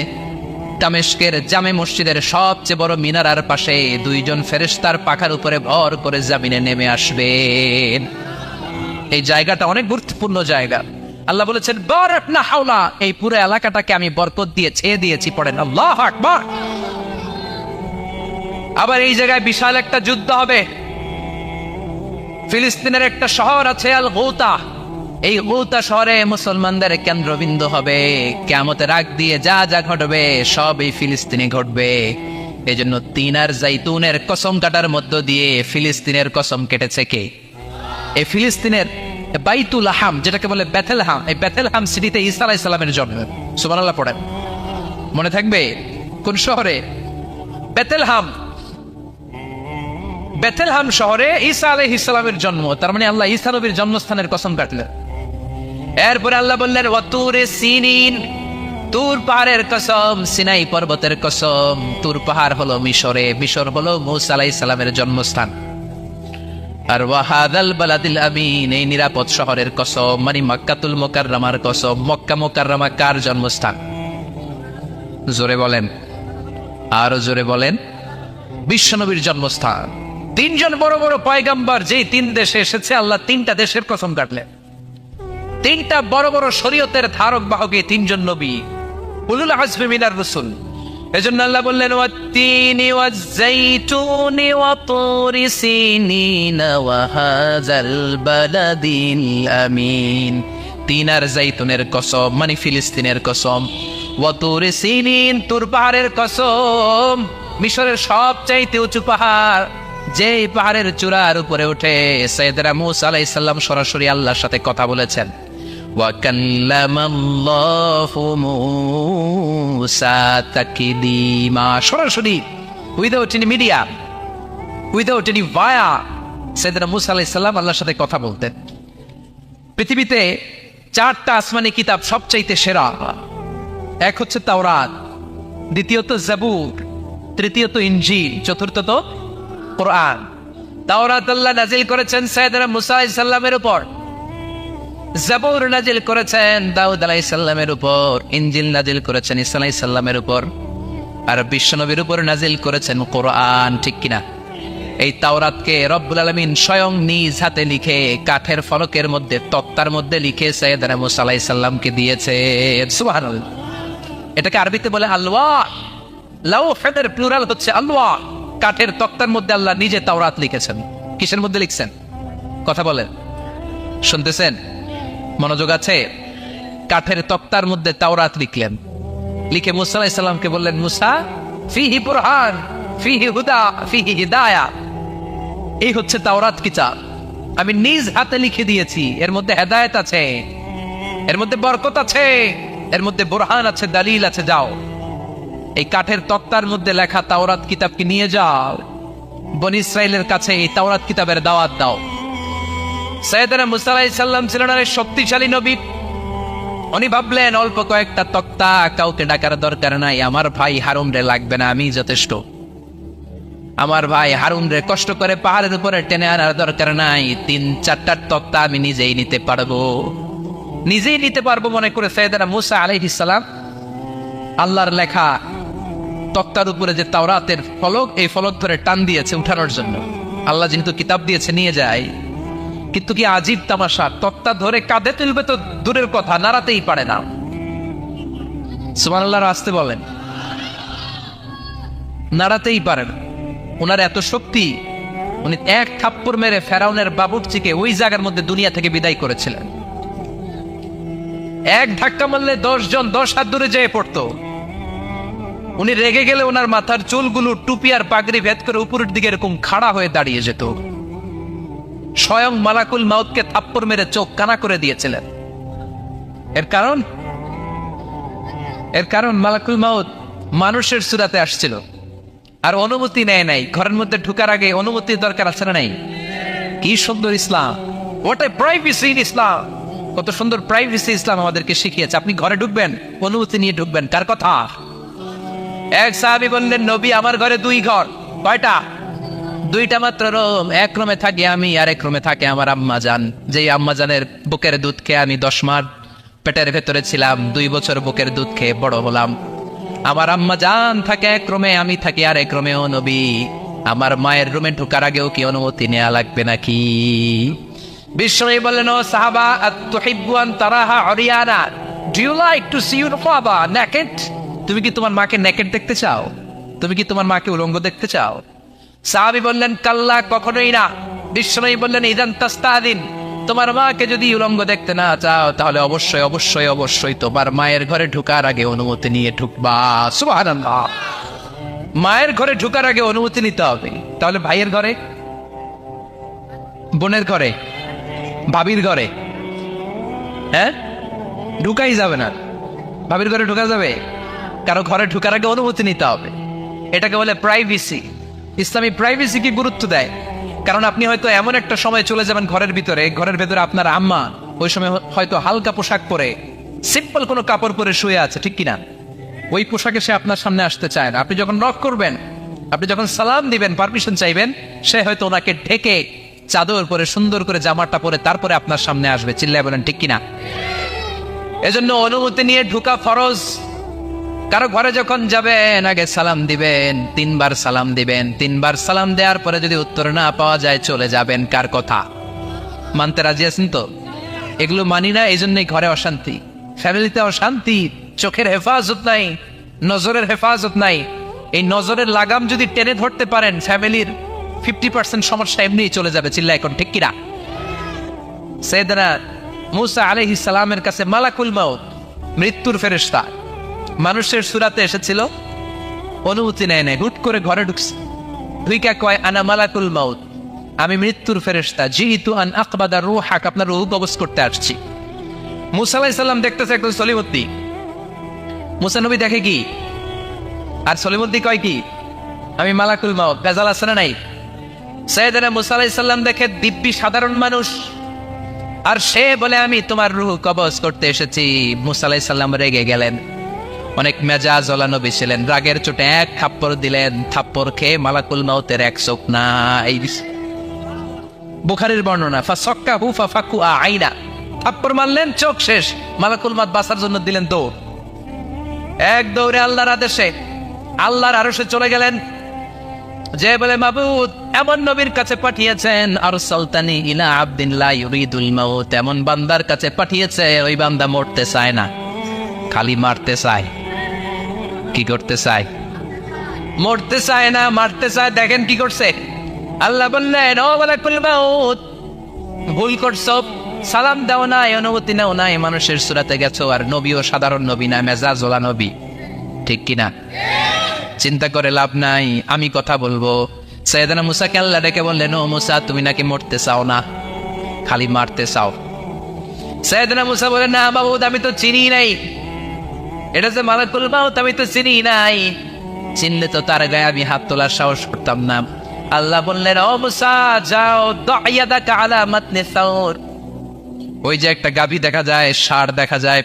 দামেস্কের জামে মসজিদের সবচেয়ে বড় মিনারার পাশে 2 জন ফেরেশতার পাখার উপরে ভর করে জমিনে নেমে আসবেন। এই জায়গাটা অনেক গুরুত্বপূর্ণ জায়গা। আল্লাহ বলেছেন, বারাকনা হাওলা, এই পুরো এলাকাটাকে আমি বরকত দিয়ে ছেয়ে দিয়েছি। পড়েন আল্লাহু আকবার। আবার এই জায়গায় বিশাল একটা যুদ্ধ হবে। ফিলিস্তিনের একটা শহর আছে আল গৌতা। এই গৌতা শহরে মুসলমানদের কেন্দ্রবিন্দু হবে। কিয়ামতের আগ দিয়ে যা যা ঘটবে সব এই ফিলিস্তিনে ঘটবে। এই জন্য তিন আর জাইতুনের কসম কাটার মধ্য দিয়ে ফিলিস্তিনের কসম কেটেছে কে? এই ফিলিস্তিনের বাইতুল লাহাম, যেটাকে বলে বেথেলহাম, এই বেথেলহাম সিটিতে ঈসা আলাইহিস সালামের জন্ম। সুবহানাল্লাহ পড়েন। মনে থাকবে কোন শহরে? বেথেলহাম। বেথেলহাম শহরে ঈসা আলাইহিস সালামের জন্ম। তার মানে আল্লাহ ঈসা নবীর জন্মস্থানের কসম কাটলেন। এরপরে আল্লাহ বললেন, ওয়াতুরে সিনিন, তুর পাহাড়ের কসম, সিনাই পর্বতের কসম। তুর পাহাড় হলো মিশরে, মিশর হলো মূসা আলাইহিস সালামের জন্মস্থান। আর ওয়াহাদাল বালাদিল আমিন, এই নিরাপদ শহরের কসম, মানে মক্কাতুল মুকাররমার কসম। মক্কা মুকাররমা কার জন্মস্থান? জোরে বলেন, আরো জোরে বলেন। বিশ্বনবীর জন্মস্থান। তিনজন বড় বড় পয়গাম্বার যেই তিন দেশে এসেছে, আল্লাহ তিনটা দেশের কসম কাটলেন। তিনটা বড় বড় শরীয়তের ধারক বাহক এই তিনজন নবী, উলুল আজমি মিনার রাসূল। এজন্য আল্লাহ বললেন ওয়াত-তিনি ওয়াজ-যাইতুনি ওয়া তুরি সিনিনা ওয়া হাযাল বালাদিল আমিন। তিন আর যাইতুনের কসম, মানে ফিলিস্তিনের কসম। ওয়া তুরি সিনিন, তুর পাহাড়ের কসম, মিশরের সবচাইতে উঁচু পাহাড়, যেই পাহাড়ের চূড়ার উপরে উঠে সাইয়েদনা মূসা আলাইহিস সালাম সরাসরি আল্লাহর সাথে কথা বলেছেন। ওয়া কাল্লামাল্লাহু মূসা তাকলিমা, সরাসরি without any media, without any via, সাইয়েদনা মূসা আলাইহিস সালাম আল্লাহর সাথে কথা বলতেন। পৃথিবীতে চারটা আসমানি কিতাব সবচাইতে সেরা। এক হচ্ছে তাওরাত, দ্বিতীয়ত জাবুর, তৃতীয়ত ইনজিল, চতুর্থত কোরআন। তাওরাত আল্লাহ নাজিল করেছেন সাইয়েদনা মূসা আলাইহিস সালামের উপর, জাবুর নাজিল করেছেন দাউদ আলাইহিস সালামের উপর, ইনজিল নাজিল করেছেন ঈসা আলাইহিস সালামের উপর, আর বিশ্বনবীর উপর নাজিল করেছেন কোরআন। ঠিক কিনা? এই তাওরাতকে রব্বুল আলামিন স্বয়ং নিজ হাতে লিখে কাঠের ফলকের মধ্যে, তক্তার মধ্যে লিখে সাইয়েদনা মূসা আলাইহিস সালামকে দিয়েছে। সুবহানাল্লাহ। এটাকে আরবিতে বলে আলওয়াহ। লাওহের প্লুরাল হচ্ছে আলওয়াহ। কাঠের তক্তার মধ্যে আল্লাহ নিজে তাওরাত লিখেছেন। কিসের মধ্যে লিখছেন? কথা বলেন, শুনতেছেন? মনোযোগ আছে? কাঠের তক্তার মধ্যে তাওরাত লিখলেন, লিখে মূসা আলাইহিস সালামকে বললেন, মূসা ফিহি বুরহান ফিহি হুদা ফিহি হিদায়া, এই হচ্ছে তাওরাত কিতাব, আমি নিজ হাতে লিখে দিয়েছি, এর মধ্যে হেদায়েত আছে, এর মধ্যে বরকত আছে, এর মধ্যে বুরহান আছে, দলিল আছে। যাও এই কাঠের তক্তার মধ্যে লেখা তাওরাত কিতাবকে নিয়ে যাও, বনি ইসরাইলের কাছে এই তাওরাত কিতাবের দাওয়াত দাও। সাইয়েদনা মূসা আলাইহিস সালাম ছিলেন অনেক শক্তিশালী নবী। উনি ভাবলেন অল্প কয়েকটা তক্তা, কাউকে ডাকার দরকার নাই, আমার ভাই হারুন রে লাগবে না, আমি যথেষ্ট। আমার ভাই হারুন রে কষ্ট করে পাহাড়ের উপরে টেনে আনার দরকার নাই, 3-4টা তক্তা আমি নিজেই নিতে পারবো, নিজেই নিতে পারবো মনে করে সাইয়েদনা মূসা আলাইহিস সালাম আল্লাহর লেখা তক্তার উপরে যে তাওরাতের ফলক, এই ফলক ধরে টান দিয়েছে উঠানোর জন্য। আল্লাহ যেহেতু কিতাব দিয়েছে নিয়ে যায়, কিন্তু কি আজীব তামাশা, তক্তা ধরে কাঁধে তুলবে তো দূরের কথা, নাড়াতেই পারে না। সুবহানাল্লাহ, আসতে বলেন, নাড়াতেই পারেন। ওনার এত শক্তি, উনি এক থাপ্পড় মেরে ফেরাউনের বাবুর্চিকে ওই জায়গার মধ্যে দুনিয়া থেকে বিদায় করেছিলেন। এক ধাক্কা মারলে 10 জন 10 হাত দূরে যেয়ে পড়তো। উনি রেগে গেলে ওনার মাথার চুলগুলো টুপি আর পাগড়ি ভেদ করে উপরের দিকে এরকম খাড়া হয়ে দাঁড়িয়ে যেত। স্বয়ং মালাকুল মাউতকে থাপ্পড় মেরে চোখ কানা করে দিয়েছিলেন। এর কারণ মালাকুল মাউত মানুষের সূরাতে আসছিল, আর অনুমতি নেয় নাই। ঘরের মধ্যে ঢোকার আগে অনুমতির দরকার আছে না নাই? কি সুন্দর ইসলাম, হোয়াট এ প্রাইভেসি ইন ইসলাম। কত সুন্দর প্রাইভেসি ইসলাম আমাদেরকে শিখিয়েছে। আপনি ঘরে ঢুকবেন, অনুমতি নিয়ে ঢুকবেন। কার কথা? এক সাহাবী বললেন, নবী আমার ঘরে 2 ঘর। কয়টা? 2টা মাত্র রুম। এক রুমে থাকি আমি, আর এক রুমে থাকে আমার আম্মা জান, যেই আম্মা জানের বুকের দুধ খেয়ে আমি 10 মাস পেটের ভেতরে ছিলাম, 2 বছর বুকের দুধ খেয়ে বড় হলাম। আমার আম্মা জান থাকে এক রুমে, আমি থাকি আর এক রুমে। ও নবী, আমার মায়ের রুমে ঢোকার আগেও কি অনুমতি নেওয়া লাগবে নাকি? বিশ্বনবী বললেন, ও সাহাবা, আতুহিব্বু আন তারাহা উরিয়ানা, do you like to see your father naked? তুমি কি তোমার মাকে নেকেড দেখতে চাও? তুমি কি তোমার মাকে উলঙ্গ দেখতে চাও? সাহাবী বললেন, কাল্লা, কখনোই না। বিশ্বনবী বললেন, ইদান তাস্তাদিন, তোমার মাকে যদি উলঙ্গ দেখতে না চাও, তাহলে অবশ্যই অবশ্যই অবশ্যই তোমার মায়ের ঘরে ঢোকার আগে অনুমতি নিয়ে ঢুকবা। সুবহানাল্লাহ। মায়ের ঘরে ঢোকার আগে অনুমতি নিতে হবে। তাহলে ভাইয়ের ঘরে, বোনের ঘরে, ভাবির ঘরে, হ্যাঁ, ঢুকাই যাবে না। ভাবির ঘরে ঢোকা যাবে? কারো ঘরে ঢোকার আগে অনুমতি নিতে হবে। এটাকে বলে প্রাইভেসি। ইসলামী প্রাইভেসিকে গুরুত্ব দেয়, কারণ আপনি হয়তো এমন একটা সময় চলে যাবেন ঘরের ভিতরে, ঘরের ভেতরে আপনার আম্মা ওই সময় হয়তো হালকা পোশাক পরে, সিম্পল কোনো কাপড় পরে শুয়ে আছে, ঠিক কিনা? ওই পোশাকে সে আপনার সামনে আসতে চায় না। আপনি যখন নক করবেন, আপনি যখন সালাম দিবেন, পারমিশন চাইবেন, সে হয়তো ওনাকে ঢেকে চাদর পরে সুন্দর করে জামাটা পরে তারপরে আপনার সামনে আসবে। চিল্লায় বলেন ঠিক কিনা? এজন্য অনুমতি নিয়ে ঢোকা ফরজ। কারো ঘরে যখন যাবেন আগে সালাম দিবেন, 3 বার সালাম দিবেন। 3 বার সালাম দেওয়ার পরে যদি উত্তর না পাওয়া যায় চলে যাবেন। কার কথা মানতে রাজি আছেন তো? এগুলো মানি না, এই জন্যই ঘরে অশান্তি, ফ্যামিলিতে অশান্তি, চোখের হেফাজত নাই, নজরের হেফাজত নাই। এই নজরের লাগাম যদি টেনে ধরতে পারেন, ফ্যামিলির 50% সমস্যা এমনি চলে যাবে। চিল্লা এখন ঠিক কিনা? সাইয়েদনা মূসা আলাইহিস সালামের কাছে মালাকুল মাউত, মৃত্যুর ফেরেশতা, মানুষের সুরাতে এসেছিল, অনুমতি নেয় নাই, হুট করে ঘরে ঢুকছে, ঢুইকা কয় আনা মালাকুল মাউত, আমি মৃত্যুর ফেরেশতা, জিইতু আন আকবাদা রূহাক, আপনার রূহ কবজ করতে আসছি। মূসা আলাইহিস সালাম দেখতেছে একজন সলিমুদ্দি। মূসা নবী দেখে কি, আর সলিমুদ্দি কয় কি, আমি মালাকুল মাউত। বেজাল আছে না নাই? সাইয়েদনা মূসা আলাইহিস সালাম দেখে দিব্যি সাধারণ মানুষ, আর সে বলে আমি তোমার রূহ কবজ করতে এসেছি। মূসা আলাইহিস সালাম রেগে গেলেন, অনেক মেজাজ ওলা নবী ছিলেন, রাগের চোটে এক থাপ্পড় দিলেন। থাপ্পড় খেয়ে মালাকুল মাউতের এক চোখ নাই। বুখারীর বর্ণনা, ফাসাক্কাহু ফাফাকু আইনা, থাপ্পড় মারলেন, চোখ শেষ। মালাকুল মাউত বাঁচার জন্য দিলেন দৌড়, এক দৌড়ে আল্লাহর আদেশে আল্লাহর আরশে চলে গেলেন। যে বলে মাবুদ এমন নবীর কাছে পাঠিয়েছেন, আরসালতানি ইলা আবদিন লা ইউরিদুল মাউত, এমন বান্দার কাছে পাঠিয়েছে ওই বান্দা মরতে চায় না, খালি মারতে চায়। কি করতে চায়? মরতে চায় না, মারতে চায়। দেখেন কি করছে আল্লাহ, বললেন ও মালাকুল মাউত, ভুল করছো, সালাম দাও না, অনুমতি নাও না, মানুষের সুরাতে গেছো, আর নবীও সাধারণ নবী না, মেজাজওয়ালা নবী। ঠিক কিনা? চিন্তা করে লাভ নাই, আমি কথা বলবো। সাইয়েদনা মূসাকে আল্লাহ ডেকে বললেন, ও মূসা, তুমি নাকি মরতে চাও না, খালি মারতে চাও। সাইয়েদনা মূসা বলেন, না মাবুদ, আমি তো চিনি নাই, এটা যে মালাকুল মাউত আমি তো চিনি নাই, চিনলে তো তার গায়ে আমি হাত তোলার সাহস করতাম না। আল্লাহ বললেন, ও মূসা যাও, দাইয়াদাকা আলা মাতনি সাউর, ওই যে একটা গাভী দেখা যায়, ষাঁড় দেখা যায়,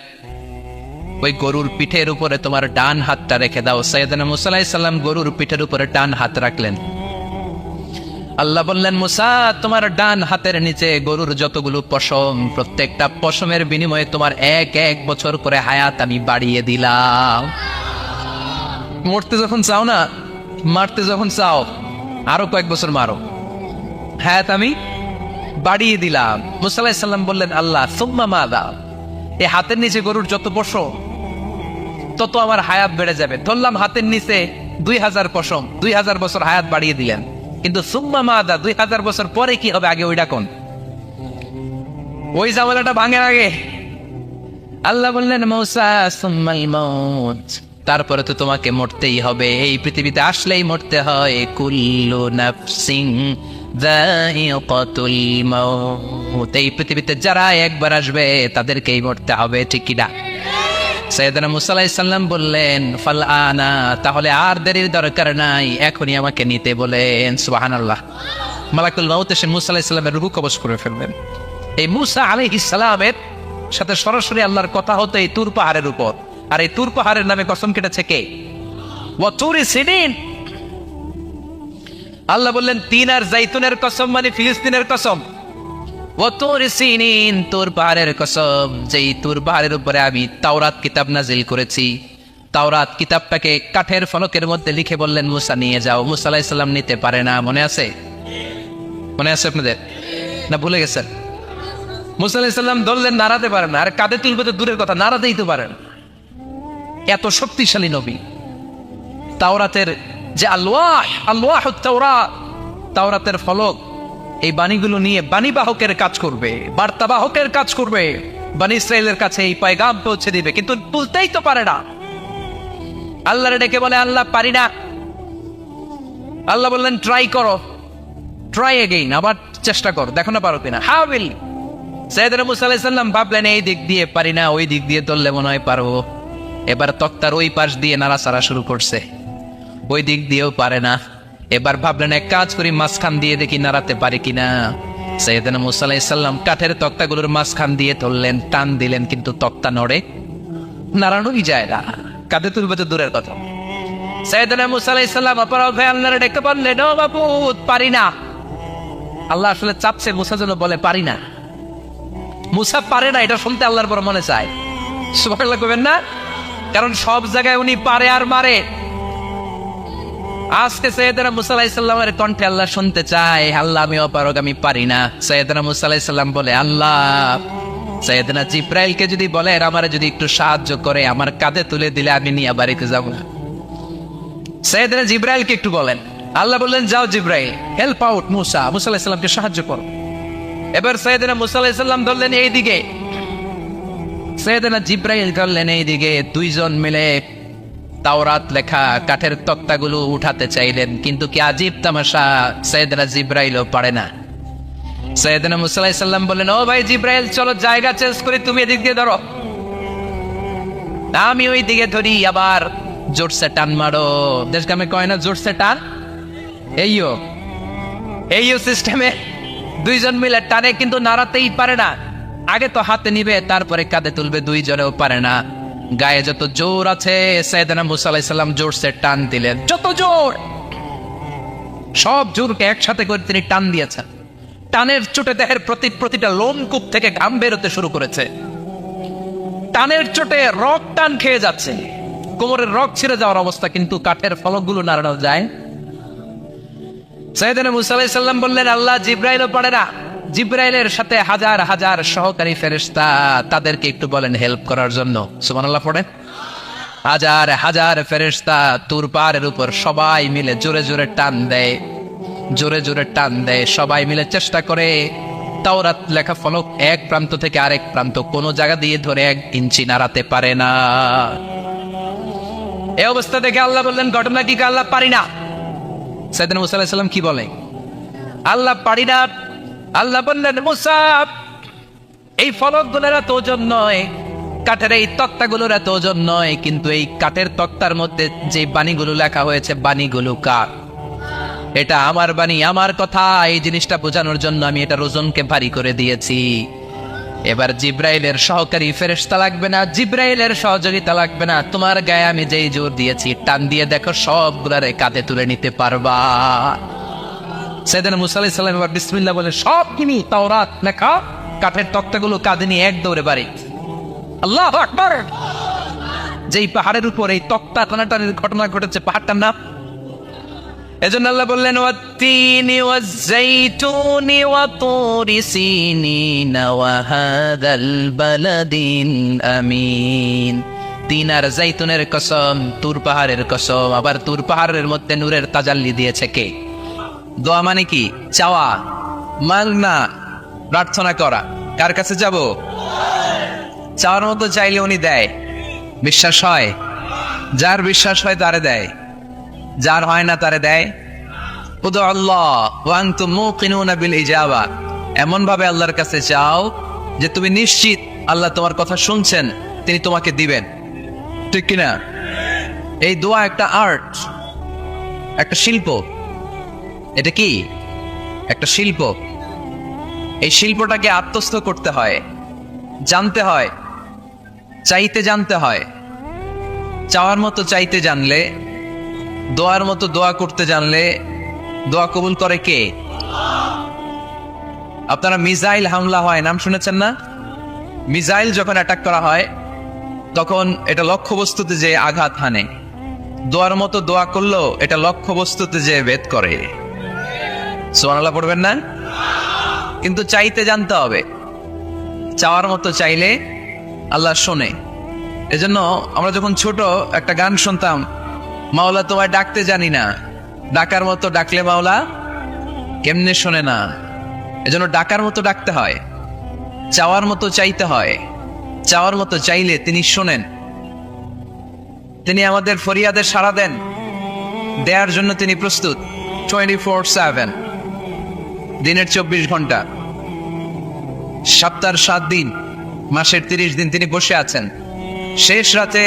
ওই গরুর পিঠের উপরে তোমার ডান হাতটা রেখে দাও। সাইয়েদনা মূসা আলাইহিস সালাম গরুর পিঠের উপরে ডান হাত রাখলেন। আল্লাহ বললেন, মূসা তোমার ডান হাতের নিচে গরুর যতগুলো পশম, প্রত্যেকটা পশমের বিনিময়ে তোমার 1 বছর করে হায়াত আমি বাড়িয়ে দিলাম। মরতে যখন চাও না, মারতে যখন চাও, আরো কয়েক বছর মারো, হায়াত আমি বাড়িয়ে দিলাম। মূসা আলাইহিস সালাম বললেন, আল্লাহ সুম্মা মাযা, এই হাতের নিচে গরুর যত পশম তত আমার হায়াত বেড়ে যাবে। ধরলাম হাতের নিচে 2000 পশম, 2000 বছর হায়াত বাড়িয়ে দিলেন, কিন্তু সুম্মা মাযা, 2000 বছর পরে কি হবে, আগে ওইটা কোন, ওই ঝামেলাটা ভাঙের আগে। আল্লাহ বললেন, মূসা সুম্মাল মাউত, তারপরে তো তোমাকে মরতেই হবে, এই পৃথিবীতে আসলেই মরতে হয়। কুল্লু নাফসিন যায়িকাতুল মাউত, এই পৃথিবীতে যারা একবার আসবে তাদেরকেই মরতে হবে। ঠিক কি না? সাইয়েদনা মূসা আলাইহিস সালাম বললেন, ফাল আনা, তাহলে আর দেরির দরকার নাই, এখনই আমাকে নিতে বলেন। সুবহানাল্লাহ। মালাকুল মাউত এসে মূসা আলাইহিস সালামের রূহ কবজ করে ফেললেন। এই মূসা আলাইহিস সালামের সাথে সরাসরি আল্লাহর কথা হতো এই তুর পাহাড়ের উপর, আর এই তুর পাহাড়ের নামে কসম কেটেছে কে? ওয়া তুরি সিনিন। আল্লাহ বললেন, তিন আর জাইতুনের কসম, মানে ফিলিস্তিনের কসম। ওয়া তুরি সিনিন, তুর পাহাড়ের কসম, যেই তুর পাহাড়ের উপরে আমি তাওরাত কিতাব নাজিল করেছি। তাওরাত কিতাবটাকে কাঠের ফলকের মধ্যে লিখে বললেন, মূসা নিয়ে যাও। মূসা আলাইহিস সালাম নিতে পারে না। মনে আছে? মনে আছে আপনাদের না ভুলে গেছেন? মূসা আলাইহিস সালাম ধরলেন, নাড়াতে পারেন না, আর কাঁধে তুলবে তো দূরের কথা, নাড়াতেই তো পারেন। এত শক্তিশালী নবী। তাওরাতের যে আলওয়াহুত তাওরাত, তাওরাতের ফলক, এই বাণীগুলো নিয়ে বাণীবাহকের কাজ করবে, বার্তাবাহকের কাজ করবে, বনী ইসরাইলের কাছে এই পয়গাম পৌঁছে দিবে, কিন্তু তুলতেই তো পারে না। আল্লাহরে ডেকে বলে, আল্লাহ পারি না। আল্লাহ বললেন, ট্রাই করো, ট্রাই এগেইন, আবার চেষ্টা করো, দেখো না পারো কিনা। হাবিল সাইয়েদনা মূসা আলাইহিস সালাম ভাবলেন, এই দিক দিয়ে পারি না, ওই দিক দিয়ে ধরলে মনে হয় পারবো। এবার তক্তার ওই পাশ দিয়ে নাড়াচাড়া শুরু করছে, ওই দিক দিয়েও পারে না। এবার ভাবলেন, এক কাজ করি, মাঝখান দিয়ে দেখি নাড়াতে পারি কিনা। সাইয়েদনা মূসা আলাইহিস সালাম কাঠের তক্তাগুলোর মাঝখান দিয়ে ধরলেন, টান দিলেন, কিন্তু তক্তা নড়ে, নাড়ানোই যায় না, কাঁধে তুলবে তো দূরের কথা। সাইয়েদনা মূসা আলাইহিস সালাম অপরাধ হয়ে আল্লাহরে ডেকে বললেন, ও মাবুদ, পারি না। আল্লাহ আসলে চাপছে মূসা যেন বলে পারি না। মূসা পারে না, এটা শুনতে আল্লাহর বড় মনে চায়। সুবহানাল্লাহ কইবেন না? কারণ সব জায়গায় উনি পারে আর মারে। আজকে সৈয়দনা মুসা আলাইহিস সালামের কণ্ঠে আল্লাহ শুনতে চায়, আল্লাহ আমি অপারগ, আমি পারি না। সৈয়দনা মুসা আলাইহিস সালাম বলে, আল্লাহ সৈয়দনা জিব্রাইলকে যদি বলে আমারে যদি একটু সাহায্য করে, আমার কাঁধে তুলে দিলে আমি নিয়ে বাড়িতে যাব না। সৈয়দনা জিব্রাইলকে একটু বলেন। আল্লাহ বললেন, যাও জিব্রাইল, হেল্প আউট মুসা, মুসা আলাইহিস সালামকে সাহায্য করো। এবার সৈয়দনা মুসা আলাইহিস সালাম ধরলেন এইদিকে, সৈয়দনা জিব্রাইল ধরলেন এইদিকে। দুইজন মিলে তাওরাত লেখা কাঠের তক্তাগুলো উঠাতে চাইলেন, কিন্তু কি আজীব তামাশা, সৈয়দনা জিব্রাইলও পারে না। সৈয়দনা মুসা আলাইহিস সালাম বললেন, ও ভাই জিব্রাইল, চলো জায়গা চেঞ্জ করে তুমি এদিক দিয়ে ধরো, আমি ওই দিকে ধরি, আবার জোরসে টান মারো। দেশগামে কয় না জোরসে টান, এইও সিস্টেমে দুইজন মিলে টানে, কিন্তু নাড়াতেই পারে না। আগে তো হাতে নিবে, তারপরে কাঁধে তুলবে, দুইজনেও পারে না। গায়ে যত জোর আছে সাইয়েদনা মুসা আলাইহিস সালাম জোরসে টান দিলেন, যত জোর, সব জোরকে একসাথে করে তিনি টান দিয়েছেন। টানের চোটে দেহের প্রতিটা লোমকূপ থেকে ঘাম বেরোতে শুরু করেছে। টানের চোটে রক টান খেয়ে যাচ্ছে, কোমরের রক ছিঁড়ে যাওয়ার অবস্থা, কিন্তু কাঠের ফলকগুলো নাড়ানো যায়। সাইয়েদনা মুসা আলাইহিস সালাম বললেন, আল্লাহ জিব্রাইলও পারে না। জিব্রাইলের সাথে হাজার হাজার সহকারী ফেরেশতা, তাদেরকে একটু বলেন হেল্প করার জন্য। সুবহানাল্লাহ পড়েন। হাজার হাজার ফেরেশতা তুর পাহাড়ের উপর সবাই মিলে জোরে জোরে টান দেয়, জোরে জোরে টান দেয়। সবাই মিলে চেষ্টা করে তাওরাত লেখা ফলক এক প্রান্ত থেকে আরেক প্রান্ত কোনো জায়গা দিয়ে ধরে 1 ইঞ্চি নাড়াতে পারে না। এই অবস্থা দেখে আল্লাহ বললেন, ঘটনা কি? আল্লাহ পারি না। সাইয়েদনা মুসা আলাইহিস সালাম কি বলে? আল্লাহ পারি না। আল্লাহ বললেন, মুসা, এই ফলকগুলোর এত ওজন নয়, কাঠের এই তক্তাগুলোর এত ওজন নয়, কিন্তু এই কাঠের তক্তার মধ্যে যে বাণীগুলো লেখা হয়েছে, বাণীগুলো কার? এটা আমার বাণী, আমার কথা। এই জিনিসটা বোঝানোর জন্য আমি এটার ওজনকে ভারী করে দিয়েছি। এবার জিব্রাইলের সহকারী ফেরেশতা লাগবে না, জিব্রাইলের সহযোগিতা লাগবে না। তোমার গায়ে আমি যেই জোর দিয়েছি, টান দিয়ে দেখো সবগুলারে কাঁধে তুলে নিতে পারবা। সাইয়েদনা মুসা আলাইহিস সালাম এবার বিসমিল্লাহ বলে সব কিনি তাওরাত লেখা কাঠের তক্তাগুলো কাঁধে নিয়ে এক দৌড়ে বাড়ি। আল্লাহু আকবার। যেই পাহাড়ের উপর এই তক্তা টানাটানির ঘটনা ঘটেছে, পাহাড়টার নাম, এজন্য আল্লাহ বললেন, ওয়াত-তিনি ওয়াজ-যাইতুনি ওয়া তুরি সিনিন ওয়া হাযাল বালাদিন আমিন। তিন আর জাইতুনের কসম, তুর পাহাড়ের কসম। আবার তুর পাহাড়ের মধ্যে নূরের তাজাল্লি দিয়েছে কে? দোয়া মানে কি? চাওয়া, মাংনা, প্রার্থনা করা। কার কাছে যাব? চাওয়ার মতো চাইলে উনি দেয়। বিশ্বাস হয়? যার বিশ্বাস হয় তারে দেয়, যার হয় না তারে দেয়। উদু আল্লাহ ওয়া আনতুম মুকিনুনা বিল ইজাবা। এমন ভাবে আল্লাহর কাছে চাও যে তুমি নিশ্চিত আল্লাহ তোমার কথা শুনছেন, তিনি তোমাকে দিবেন। ঠিক কিনা? এই দোয়া একটা আর্ট, একটা শিল্প। এটা কি? একটা শিল্প। এই শিল্পটাকে আত্মস্থ করতে হয়, জানতে হয়, চাইতে জানতে হয়। চাওয়ার মতো চাইতে জানলে, দোয়ার মতো দোয়া করতে জানলে, দোয়া কবুল করে কে? আপনারা মিসাইল হামলা হয়, নাম শুনেছেন না? মিসাইল যখন অ্যাটাক করা হয়, তখন এটা লক্ষ্যবস্তুতে যে আঘাত হানে। দোয়ার মতো দোয়া করলেও এটা লক্ষ্যবস্তুতে যে ভেদ করে। সুবহানাল্লাহ পড়বেন না? কিন্তু চাইতে জানতে হবে। চাওয়ার মতো চাইলে আল্লাহ শোনে। এজন্য আমরা যখন ছোট একটা গান শুনতাম, মাওলা তোমায় ডাকতে জানি না, ডাকার মতো ডাকলে মাওলা কেমনে শোনে না। এজন্য ডাকার মতো ডাকতে হয়, চাওয়ার মতো চাইতে হয়। চাওয়ার মতো চাইলে তিনি শোনেন, তিনি আমাদের ফরিয়াদের সাড়া দেন, দেওয়ার জন্য তিনি প্রস্তুত 24/7, দিনের 24 ঘন্টা, সপ্তাহের 7 দিন, মাসের 30 দিন তিনি বসে আছেন। শেষ রাতে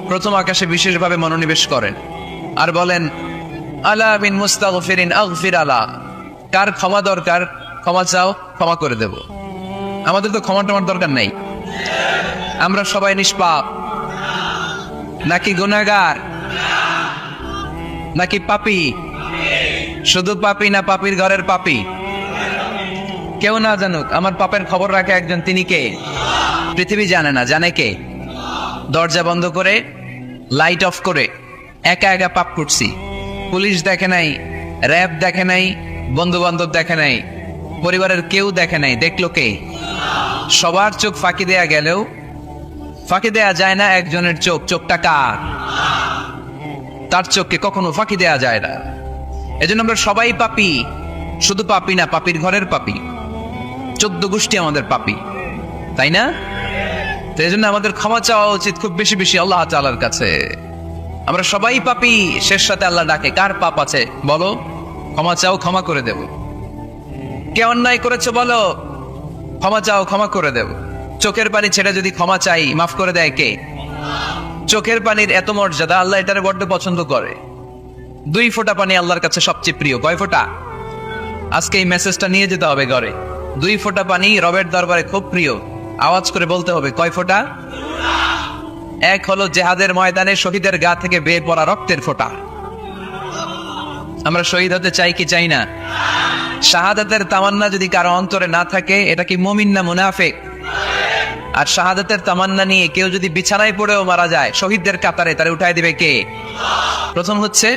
প্রথম আকাশে বিশেষভাবে মনোনিবেশ করেন আর বলেন, আলা মিন মুস্তাগফিরিন আগফির আলা। কার ক্ষমা দরকার? ক্ষমা চাও, ক্ষমা করে দেব। আমাদের তো ক্ষমা টমার দরকার নাই। আমরা সবাই নিষ্পাপ নাকি গুনাহগার নাকি পাপী? শুধু পাপী না পাপীর ঘরের পাপী? কেউ না জানুক, আমার পাপের খবর রাখে একজন, তিনি কে? পৃথিবী জানে না, জানে কে? দরজা বন্ধ করে লাইট অফ করে একা একা পাপ করছি। পুলিশ দেখে নাই, র্যাব দেখে নাই, বন্ধু বান্ধব দেখে নাই, পরিবারের কেউ দেখে নাই, দেখলো কে? সবার চোখ ফাঁকি দেয়া গেলেও ফাঁকি দেয়া যায় না একজনের চোখ। চোখটা কার? তার চোখকে কখনো ফাঁকি দেয়া যায় না। এজন্য আমরা সবাই পাপী, শুধু পাপী না, পাপীর ঘরের পাপী। 14 গোষ্ঠী আমাদের পাপী, তাই না? তো এই জন্য আমাদের ক্ষমা চাওয়া উচিত খুব বেশি বেশি আল্লাহ তাআলার কাছে। আমরা সবাই পাপী, শেষ সাথে আল্লাহ ডাকে, কার পাপ আছে বলো, ক্ষমা চাও, ক্ষমা করে দেব। কে অন্যায় করেছে বলো, ক্ষমা চাও, ক্ষমা করে দেব। চোখের পানি ছেড়ে যদি ক্ষমা চাই, মাফ করে দেয় কে? চোখের পানির এত মর্যাদা, আল্লাহ এটারে বড্ড পছন্দ করে। 2 ফোঁটা পানি আল্লাহর কাছে সবচেয়ে প্রিয়। কয় ফোঁটা? আজকে এই মেসেজটা নিয়ে যেতে হবে ঘরে। 2 ফোঁটা পানি রবের দরবারে খুব প্রিয়। আওয়াজ করে বলতে হবে, কয় ফোঁটা? এক হলো জেহাদের ময়দানে শহীদের গা থেকে বেয়ে পড়া রক্তের ফোঁটা। আমরা শহীদ হতে চাই কি চাই না? শাহাদাতের তামান্না যদি কারো অন্তরে না থাকে, এটা কি মুমিন না মুনাফিক? আর শাহাদাতের তামান্না নিয়ে কেউ যদি বিছানায় পড়েও মারা যায় শহীদদের কাতারে, তারে উঠাই দিবে কে? প্রথম হচ্ছে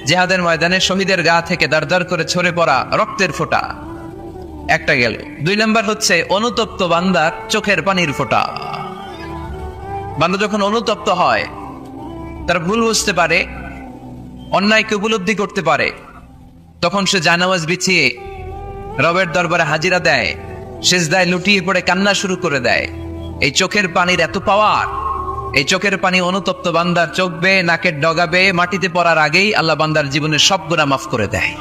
জেহাদের ময়দানে শহীদের গা থেকে দাঁড় করে ঝরে পড়া রক্তের ফোঁটা, একটা গেল। 2 নাম্বার হচ্ছে অনুতপ্ত বান্দার চোখের পানির ফোঁটা। বান্দা যখন অনুতপ্ত হয়, তার ভুল বুঝতে পারে, অন্যায়কে উপলব্ধি করতে পারে, তখন সে জানামাজ বিছিয়ে রবের দরবারে হাজিরা দেয়, সিজদায় লুটিয়ে পড়ে কান্না শুরু করে দেয়। এই চোখের পানির এত পাওয়ার, এই চোখের পানি অনুতপ্ত বান্দার চোখ বেয়ে নাকের ডগা বেয়ে মাটিতে পড়ার আগেই আল্লাহ বান্দার জীবনের সব গুনাহ মাফ করে দেয়।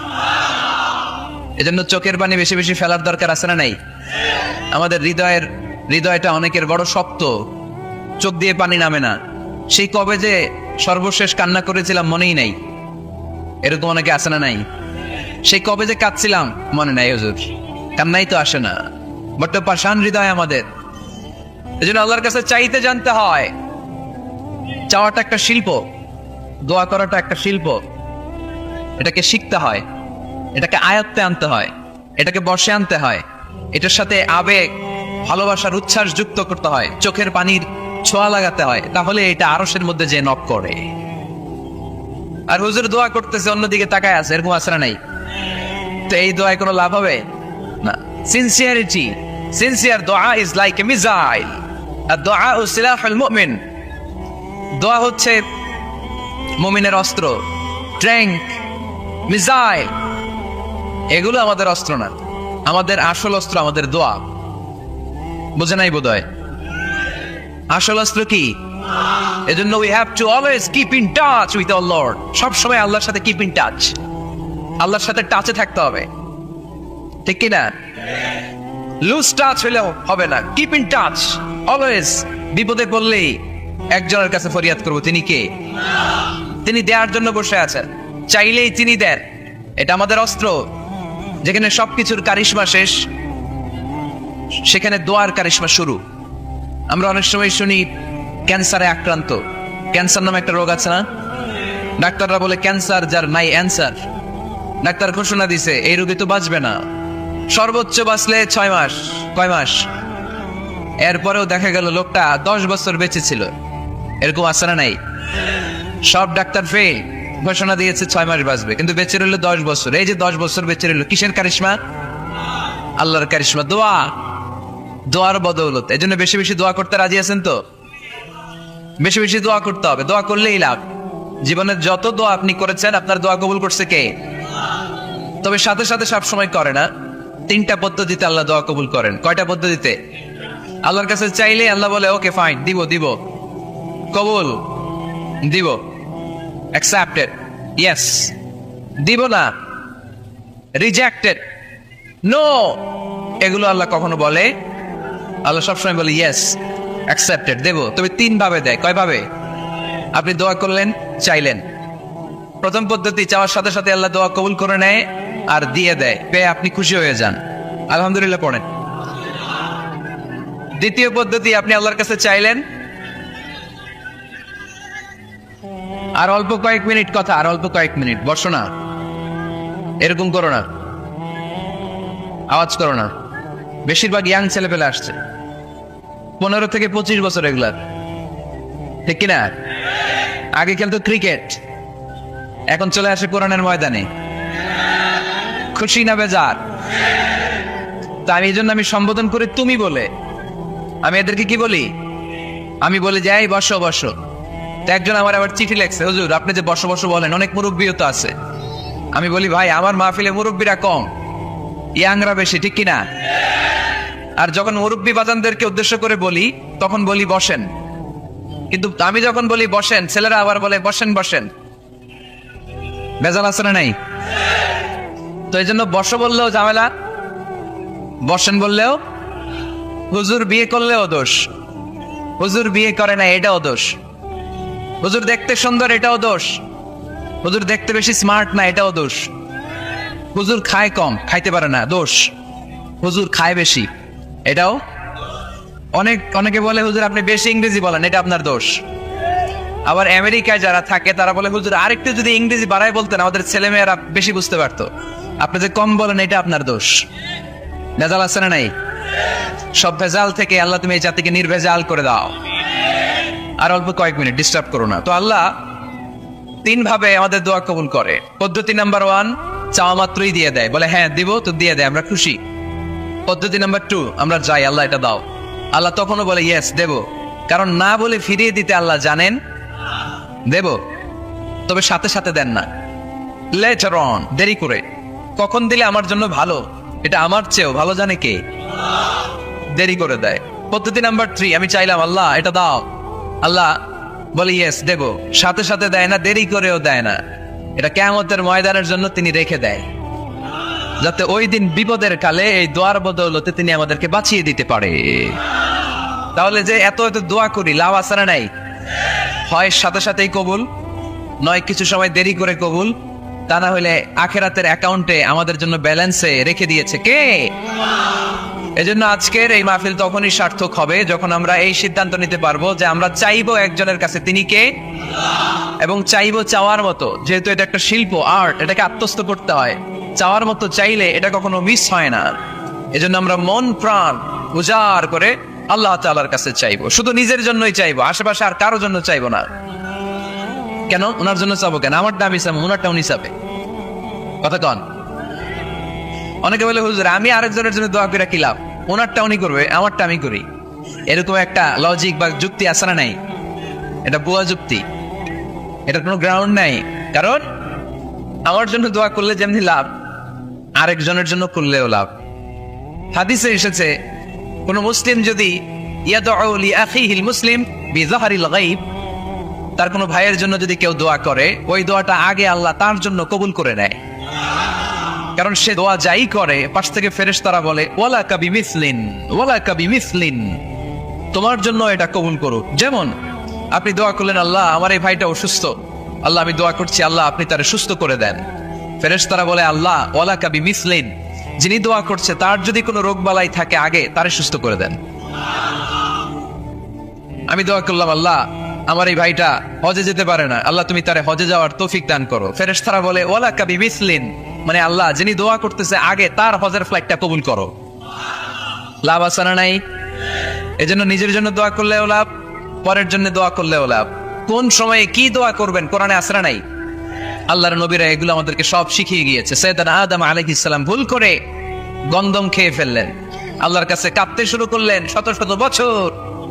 এজন্য চোখের পানি বেশি বেশি ফেলার দরকার আছে না নাই? আমাদের হৃদয়টা অনেকের বড় শক্ত, চোখ দিয়ে পানি নামে না। সেই কবে যে সর্বশেষ কান্না করেছিলাম মনেই নাই, এরকম অনেকে আছে না নাই? সেই কবে যে কাঁদছিলাম মনে নাই, হুজুর কান্নাই তো আসে না। বড্ড পাষাণ হৃদয় আমাদের। এজন্য আল্লাহর কাছে চাইতে জানতে হয়। চাওয়াটা একটা শিল্প, দোয়া করাটা একটা শিল্প। এটাকে শিখতে হয়, এটাকে আয়ত্তে আনতে হয়, এটাকে বশে আনতে হয়, এটার সাথে আবেগ, ভালোবাসার উচ্ছ্বাস যুক্ত করতে হয়, চোখের পানির ছোঁয়া লাগাতে হয়, তাহলে এটা আরশের মধ্যে যে নক করে। আর হুজুর দোয়া করতেছে অন্যদিকে তাকায় আছে, এরকম আসরা নাই, তো এই দোয়ায় কোনো লাভ হবে না। সিনসিয়ার দোয়া ইজ লাইক এ মিসাইল, আর দোয়া ও সিলাহুল মুমিন। দোয়া হচ্ছে মুমিনের অস্ত্র, ট্যাঙ্ক, মিসাইল। এগুলো আমাদের অস্ত্র না, আমাদের আসল অস্ত্র আমাদের দোয়া। বুঝে নাই বোধহয়? আসল অস্ত্র কি? এজন্য we have to always keep in touch with our Lord. সব সময় আল্লাহর সাথে keep in touch, আল্লাহর সাথে টাচে থাকতে হবে, ঠিক কি না? লুজ টাচ হলেও হবে না, keep in touch always। বিপদে পড়লেই একজনের কাছে ফরিয়াদ করব, তিনি কে? তিনি দেওয়ার জন্য বসে আছেন, চাইলেই তিনি দেন। এটা আমাদের অস্ত্র। যেখানে সবকিছুর কারিশমা শেষ, সেখানে দোয়ার কারিশমা শুরু। আমরা অনেক সময় শুনি ক্যান্সারে আক্রান্ত। ক্যান্সার নামে একটা রোগ আছে না? ডাক্তাররা বলে ক্যান্সার যার নাই অ্যান্সার। ডাক্তার ঘোষণা দিছে এই রোগী তো বাঁচবে না, সর্বোচ্চ বাঁচলে 6 মাস। কয় মাস? এরপরেও দেখা গেল লোকটা 10 বছর বেঁচে ছিল। এরকম আছে না নাই? সব ডাক্তার ফেল, ঘোষণা দিয়েছে 6 মাস বাঁচবে, কিন্তু বেঁচে রইল 10 বছর। এই যে 10 বছর বেঁচে রইল, কিসের কারিশমা? আল্লাহর কারিশমা, দোয়া, দোয়ার বদৌলত। এই জন্য বেশি বেশি দোয়া করতে রাজি আছেন তো? বেশি বেশি দোয়া করতে হবে, দোয়া করলেই লাভ। জীবনের যত দোয়া আপনি করেছেন, আপনার দোয়া কবুল করছে কে? তবে সাথে সাথে সবসময় করে না। 3টা পদ্ধতিতে আল্লাহ দোয়া কবুল করেন। কয়টা পদ্ধতিতে? আল্লাহর কাছে চাইলে আল্লাহ বলে ওকে ফাইন, দিব দিব, কবুল দিব, অ্যাকসেপ্টেড, ইয়েস। দিব না, রিজেক্টেড, নো। এগুলো আল্লাহ কখনো বলে? আল্লাহ সবসময় বলে ইয়েস, অ্যাকসেপ্টেড, দেব। তবে 3 ভাবে দেয়। কয় ভাবে? আপনি দোয়া করলেন, চাইলেন। প্রথম পদ্ধতি, চাওয়ার সাথে সাথে আল্লাহ দোয়া কবুল করে নেয় আর দিয়ে দেয়, পেয়ে আপনি খুশি হয়ে যান, আলহামদুলিল্লাহ পড়েন। দ্বিতীয় পদ্ধতি, আপনি আল্লাহর কাছে চাইলেন, আর অল্প কয়েক মিনিট কথা, আর অল্প কয়েক মিনিট, বসো না, এরকম করো না, আওয়াজ করো না। বেশিরভাগ ইয়াং ছেলে পেলে আসছে, 15 থেকে 25 বছর, এগুলার ঠিক কিনা? আগে খেলতো ক্রিকেট, এখন চলে আসে কোরআনের ময়দানে। খুশি না বেজার? তা আমি এই জন্য আমি সম্বোধন করি তুমি বলে। আমি এদেরকে কি বলি? আমি বলি যে এই বসো বসো। তো একজন আমার আবার চিঠি লেখছে, হুজুর আপনি যে বসো বসো বলেন, অনেক মুরব্বীও তো আছে। আমি বলি ভাই আমার মাহফিলে মুরব্বীরা কম, ইয়াংরা বেশি, ঠিক কিনা? আর যখন মুরব্বী বাজানদেরকে উদ্দেশ্য করে বলি তখন বলি বসেন, কিন্তু আমি যখন বলি বসেন ছেলেরা আবার বলে বসেন বসেন। বেজাল আছে না নাই? তো এই জন্য বসো বললেও ঝামেলা, বসেন বললেও। হুজুর বিয়ে করলেও দোষ, হুজুর বিয়ে করে না এটাও দোষ, হুজুর দেখতে সুন্দর এটাও দোষ, হুজুর দেখতে বেশি স্মার্ট না এটাও দোষ, হুজুর খায় কম খাইতে পারে না দোষ, হুজুর খায় বেশি এটাও। অনেকে বলে হুজুর আপনি বেশি ইংরেজি বলেন, এটা আপনার দোষ। আবার আমেরিকায় যারা থাকে তারা বলে হুজুর আরেকটু যদি ইংরেজি বাড়ায় বলতেন আমাদের ছেলেমেয়েরা বেশি বুঝতে পারতো, আপনি যে কম বলেন এটা আপনার দোষ। ভেজাল আছে না নাই? সব ভেজাল থেকে আল্লাহ তুমি এই জাতিকে নির্ভেজাল করে দাও। আর অল্প কয়েক মিনিট ডিস্টার্ব করো না। তো আল্লাহ 3 ভাবে আমাদের দোয়া কবুল করে। পদ্ধতি নাম্বার 1, চাওয়া মাত্রই দিয়ে দেয়, বলে হ্যাঁ দিব তো দিয়ে দেয়, আমরা খুশি। পদ্ধতি নাম্বার 2, আমরা যাই আল্লাহ এটা দাও, আল্লাহ তখনও বলে ইয়েস দেব, কারণ না বলে ফিরিয়ে দিতে আল্লাহ জানেন দেব, তবে সাথে সাথে দেন না, লেটার অন, দেরি করে। কখন দিলে আমার জন্য ভালো, এটা আমার চেয়েও ভালো জানে কে? দেরি করে দেয়। পদ্ধতি নাম্বার 3, আমি চাইলাম আল্লাহ এটা দাও, আল্লাহ বলে ইয়েস দেব, সাথে সাথে দেয় না, দেরি করেও দেয় না। এটা কিয়ামতের ময়দানের জন্য তিনি রেখে দেয়, যাতে ওই দিন বিপদের কালে এই দোয়ার বদৌলতে তিনি আমাদেরকে বাঁচিয়ে দিতে পারে। তাহলে যে এত এত দোয়া করি লাভ আছে না নাই? হয় সাথে সাথেই কবুল, নয় কিছু সময় দেরি করে কবুল, তা না হলে আখেরাতের অ্যাকাউন্টে আমাদের জন্য ব্যালেন্সে রেখে দিয়েছে কে? এজন্য আজকের এই মাহফিল তখনই সার্থক হবে যখন আমরা এই সিদ্ধান্ত নিতে পারবো যে আমরা চাইবো একজনের কাছে, তিনি কে? এবং চাইবো চাওয়ার মতো, যেহেতু এটা একটা শিল্প, আর্ট, এটাকে আত্মস্থ করতে হয়। চাওয়ার মতো চাইলে এটা কখনো মিস হয় না। এজন্য আমরা মন প্রাণ উজাড় করে আল্লাহ তাআলার কাছে চাইবো, শুধু নিজের জন্যই চাইবো, আশেপাশে আর কারোর জন্য চাইবো না। কেন? ওনার জন্য চাবো কেন? আমার দাম হিসাবে ওনারটা উনি চাবে, কথা কন। অনেকে বলে হুজুর আমি আরেকজনের জন্য দোয়া করে কি লাভ, ওনারটা উনি করবে আমারটা আমি করি। এরকম একটা লজিক বা যুক্তি আছে না নাই? এটা ভুয়া যুক্তি, এটার কোনো গ্রাউন্ড নাই। কারণ আমার জন্য দোয়া করলে যেমনি লাভ, আরেকজনের জন্য করলেও লাভ। হাদিসে এসেছে কোন মুসলিম যদি ইয়াদউ লিআখিহিল মুসলিম বিযাহরিল গায়ব, তার কোনো ভাইয়ের জন্য যদি কেউ দোয়া করে, ওই দোয়াটা আগে আল্লাহ তার জন্য কবুল করে নেয়। কারণ সে দোয়া যাই করে পাশ থেকে ফেরেশতারা বলে ওয়ালাকা বিমিসলিন, ওয়ালাকা বিমিসলিন, তোমার জন্য এটা কবুল করুক। যেমন আপনি দোয়া করলেন আল্লাহ আমার এই ভাইটা অসুস্থ, আল্লাহ আমি দোয়া করছি আল্লাহ আপনি তারে সুস্থ করে দেন। ফেরেশতারা বলে আল্লাহ ওয়ালাকা বিমিসলিন, যিনি দোয়া করছে তার যদি কোনো রোগ বালাই থাকে আগে তারে সুস্থ করে দেন। আমি দোয়া করলাম আল্লাহ আমার এই ভাইটা হজে যেতে পারে না, আল্লাহ তুমি তারে হজে যাওয়ার তৌফিক দান করো। ফেরেশতারা বলে ওয়ালাকা বিমিসলিন, মানে আল্লাহ যিনি দোয়া করতেছে আগে তার হজের ফ্লাইটটা কবুল করো। লাভ আছে না নাই? এজন্য নিজের জন্য দোয়া করলেও লাভ, পরের জন্য দোয়া করলেও লাভ। কোন সময়ে কি দোয়া করবেন কোরআনে আছে না নাই? আল্লাহর নবীরা এগুলো আমাদেরকে সব শিখিয়ে গিয়েছে। সাইয়েদনা আদম আলাইহিস সালাম ভুল করে গন্ধম খেয়ে ফেললেন, আল্লাহর কাছে কাঁদতে শুরু করলেন, শত শত বছর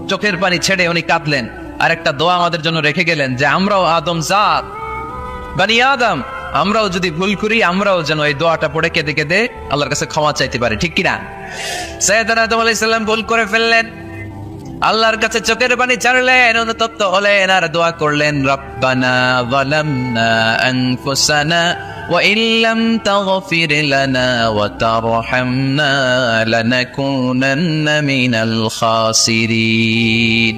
চোখের পানি ছেড়ে উনি কাঁদলেন। আর একটা দোয়া আমাদের জন্য রেখে গেলেন যে আমরাও আদম জাত, বানি আদম, আমরাও যদি ভুল করি আমরাও যেন এই দোয়াটা পড়ে কেঁদে কেঁদে আল্লাহর কাছে ক্ষমা চাইতে পারি, ঠিক কিনা? সাইয়েদনা আদম আলাইহিস সালাম ভুল করে ফেললেন, আল্লাহর কাছে চোখের পানি ছাড়লেন, অনুতপ্ত হলেন আর দোয়া করলেন রব্বানা যালামনা আনফুসানা ওয়া ইল্লাম তাগফির লানা ওয়া তারহামনা লানাকুনান্না মিনাল খাসিরিন।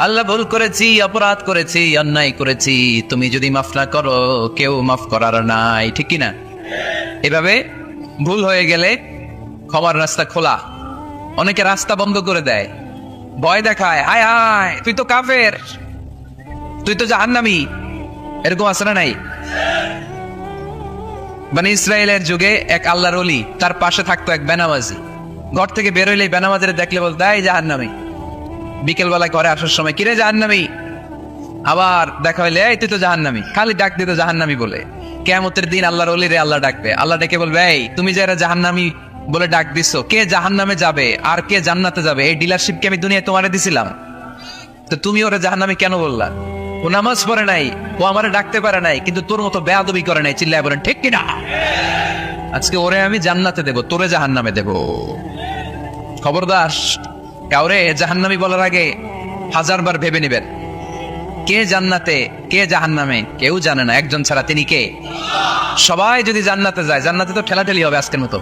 আল্লাহ ভুল করেছি, অপরাধ করেছি, অন্যায় করেছি, তুমি যদি মাফ না করো কেউ মাফ করার নাই, ঠিক কিনা? এভাবে ভুল হয়ে গেলে ক্ষমার রাস্তা খোলা। অনেকে রাস্তা বন্ধ করে দেয়, ভয় দেখায়, হায় হায় তুই তো কাফের, তুই তো জাহান্নামী, এরকম আছে না নাই? বনি ইসরায়েলের যুগে এক আল্লাহর ওলি, তার পাশে থাকতো এক বেনামাজি। ঘর থেকে বেরোইলেই বেনামাজিরে দেখলে বলতো এই জাহান্নামী। বিকেল বেলায় ঘরে আসার সময় কিরে জাহান্নামী, আবার দেখা হইলে এই তুই তো জাহান্নামী, খালি ডাক দিতে জাহান্নামী বলে। কিয়ামতের দিন আল্লাহর ওলিরে আল্লাহ ডাকবে, আল্লাহ ডেকে বলবে এই তুমি যারা জাহান্নামী বলে ডাক দিছো, কে জাহান্নামে যাবে আর কে জান্নাতে যাবে এই ডিলারশিপ কি আমি দুনিয়ায় তোমারে দিছিলাম? তো তুমি ওরা জাহান্নামী কেন বললা? ও নামাজ পড়ে নাই, ও আমারে ডাকতে পারে নাই, কিন্তু তোর মতো বেয়াদবি করে নাই। চিল্লায় বলেন ঠিক কিনা? আজকে ওরে আমি জান্নাতে দেব, তোরে জাহান্নামে দেব। খবরদার, কাউরে জাহান্নামী বলার আগে 1000 বার ভেবে নেবেন। কে জান্নাতে কে জাহান্নামে কেউ জানে না, একজন ছাড়া, তিনি কে? সবাই যদি জান্নাতে যায়, জান্নাতে তো ঠেলাঠেলি হবে আজকের মতো।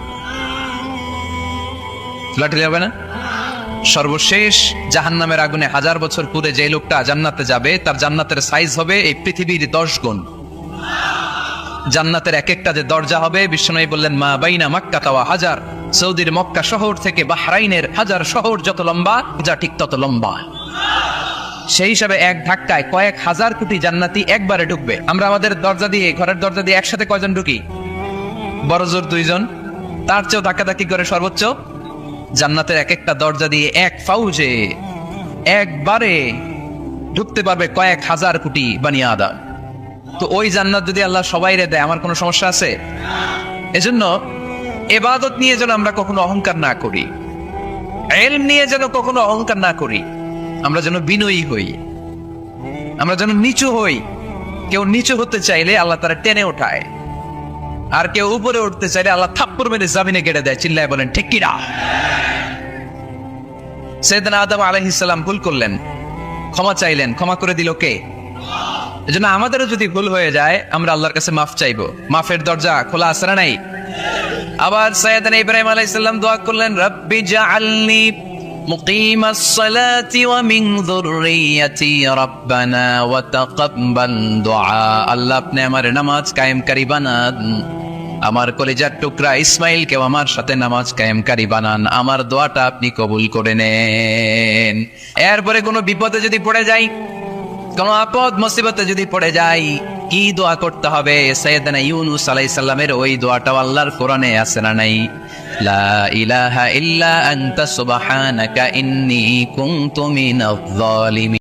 ঠেলাঠেলি হবে না? সর্বশেষ জাহান্নামের আগুনে 1000 বছর পুরে যে লোকটা জান্নাতে যাবে, তার জান্নাতের সাইজ হবে এই পৃথিবীর 10 গুণ। জান্নাতের এক একটা যে দরজা হবে, বিশ্বনবী বললেন মা বাইনা মাক্কা তাওয়া হাজার, সৌদির মক্কা শহর থেকে বাহরাইনের 1000 শহর যত লম্বা, যা ঠিক তত লম্বা। সেই হিসাবে এক ধাক্কায় কয়েক হাজার কোটি জান্নাতি একবারে ঢুকবে। আমরা আমাদের দরজা দিয়ে, ঘরের দরজা দিয়ে একসাথে কয়জন ঢুকি? বড় জোর 2 জন, তার চেয়েও ধাক্কাধাক্কি করে সর্বোচ্চ। জান্নাতের এক একটা দরজা দিয়ে এক ফাউজে একবারে ঢুকতে পারবে কয়েক হাজার কোটি বানি আদম। তো ওই জান্নাত যদি আল্লাহ সবাইরে দেয়, আমার কোনো সমস্যা আছে? এজন্য ইবাদত নিয়ে যেন আমরা কখনো অহংকার না করি, ইলম নিয়ে যেন কখনো অহংকার না করি। আমরা যেন বিনয়ী হই, আমরা যেন নিচু হই। কেউ নিচু হতে চাইলে আল্লাহ তারা টেনে ওঠায়, আর কেউ উপরে উঠতে চাইলে আল্লাহ থাপ্পড় মেরে জামিনে গেড়ে দেয়। চিল্লায় বলেন ঠিক কিনা? সাইয়েদনা আদম আলাইহিস সালাম ভুল করলেন, ক্ষমা চাইলেন, ক্ষমা করে দিল কে? এজন্য আমাদেরও যদি ভুল হয়ে যায়, আমরা আল্লাহর কাছে মাফ চাইবো। মাফের দরজা খোলা আছে না নাই? আবার সাইয়েদনা ইব্রাহিম আলাইহিস সালাম দোয়া করলেন, রব্বি জাআলনি মুকিমাস সালাতি ওয়া মিন যুররিয়াতি রাব্বানা ওয়া তাকাব্বাল দুআ। আল্লাহ আপনি আমার নামাজ কায়েমকারী বানান, আমার কলিজার টুকরা ইসমাইলকেও আমার সাথে নামাজ কায়েমকারী বানান, আমার দোয়াটা আপনি কবুল করে নেন। এরপরে কোনো বিপদে যদি পড়ে যাই, কোন আপদ মুসিবতে যদি পড়ে যাই, কি দোয়া করতে হবে? সাইয়েদনা ইউনূস আলাইহিস সালামের ওই দোয়াটাও আল্লাহর কোরআনে আছে না নাই? লা ইলাহা ইল্লা আনতা সুবহানাকা ইন্নী কুনতু মিনাজ জালিমিন।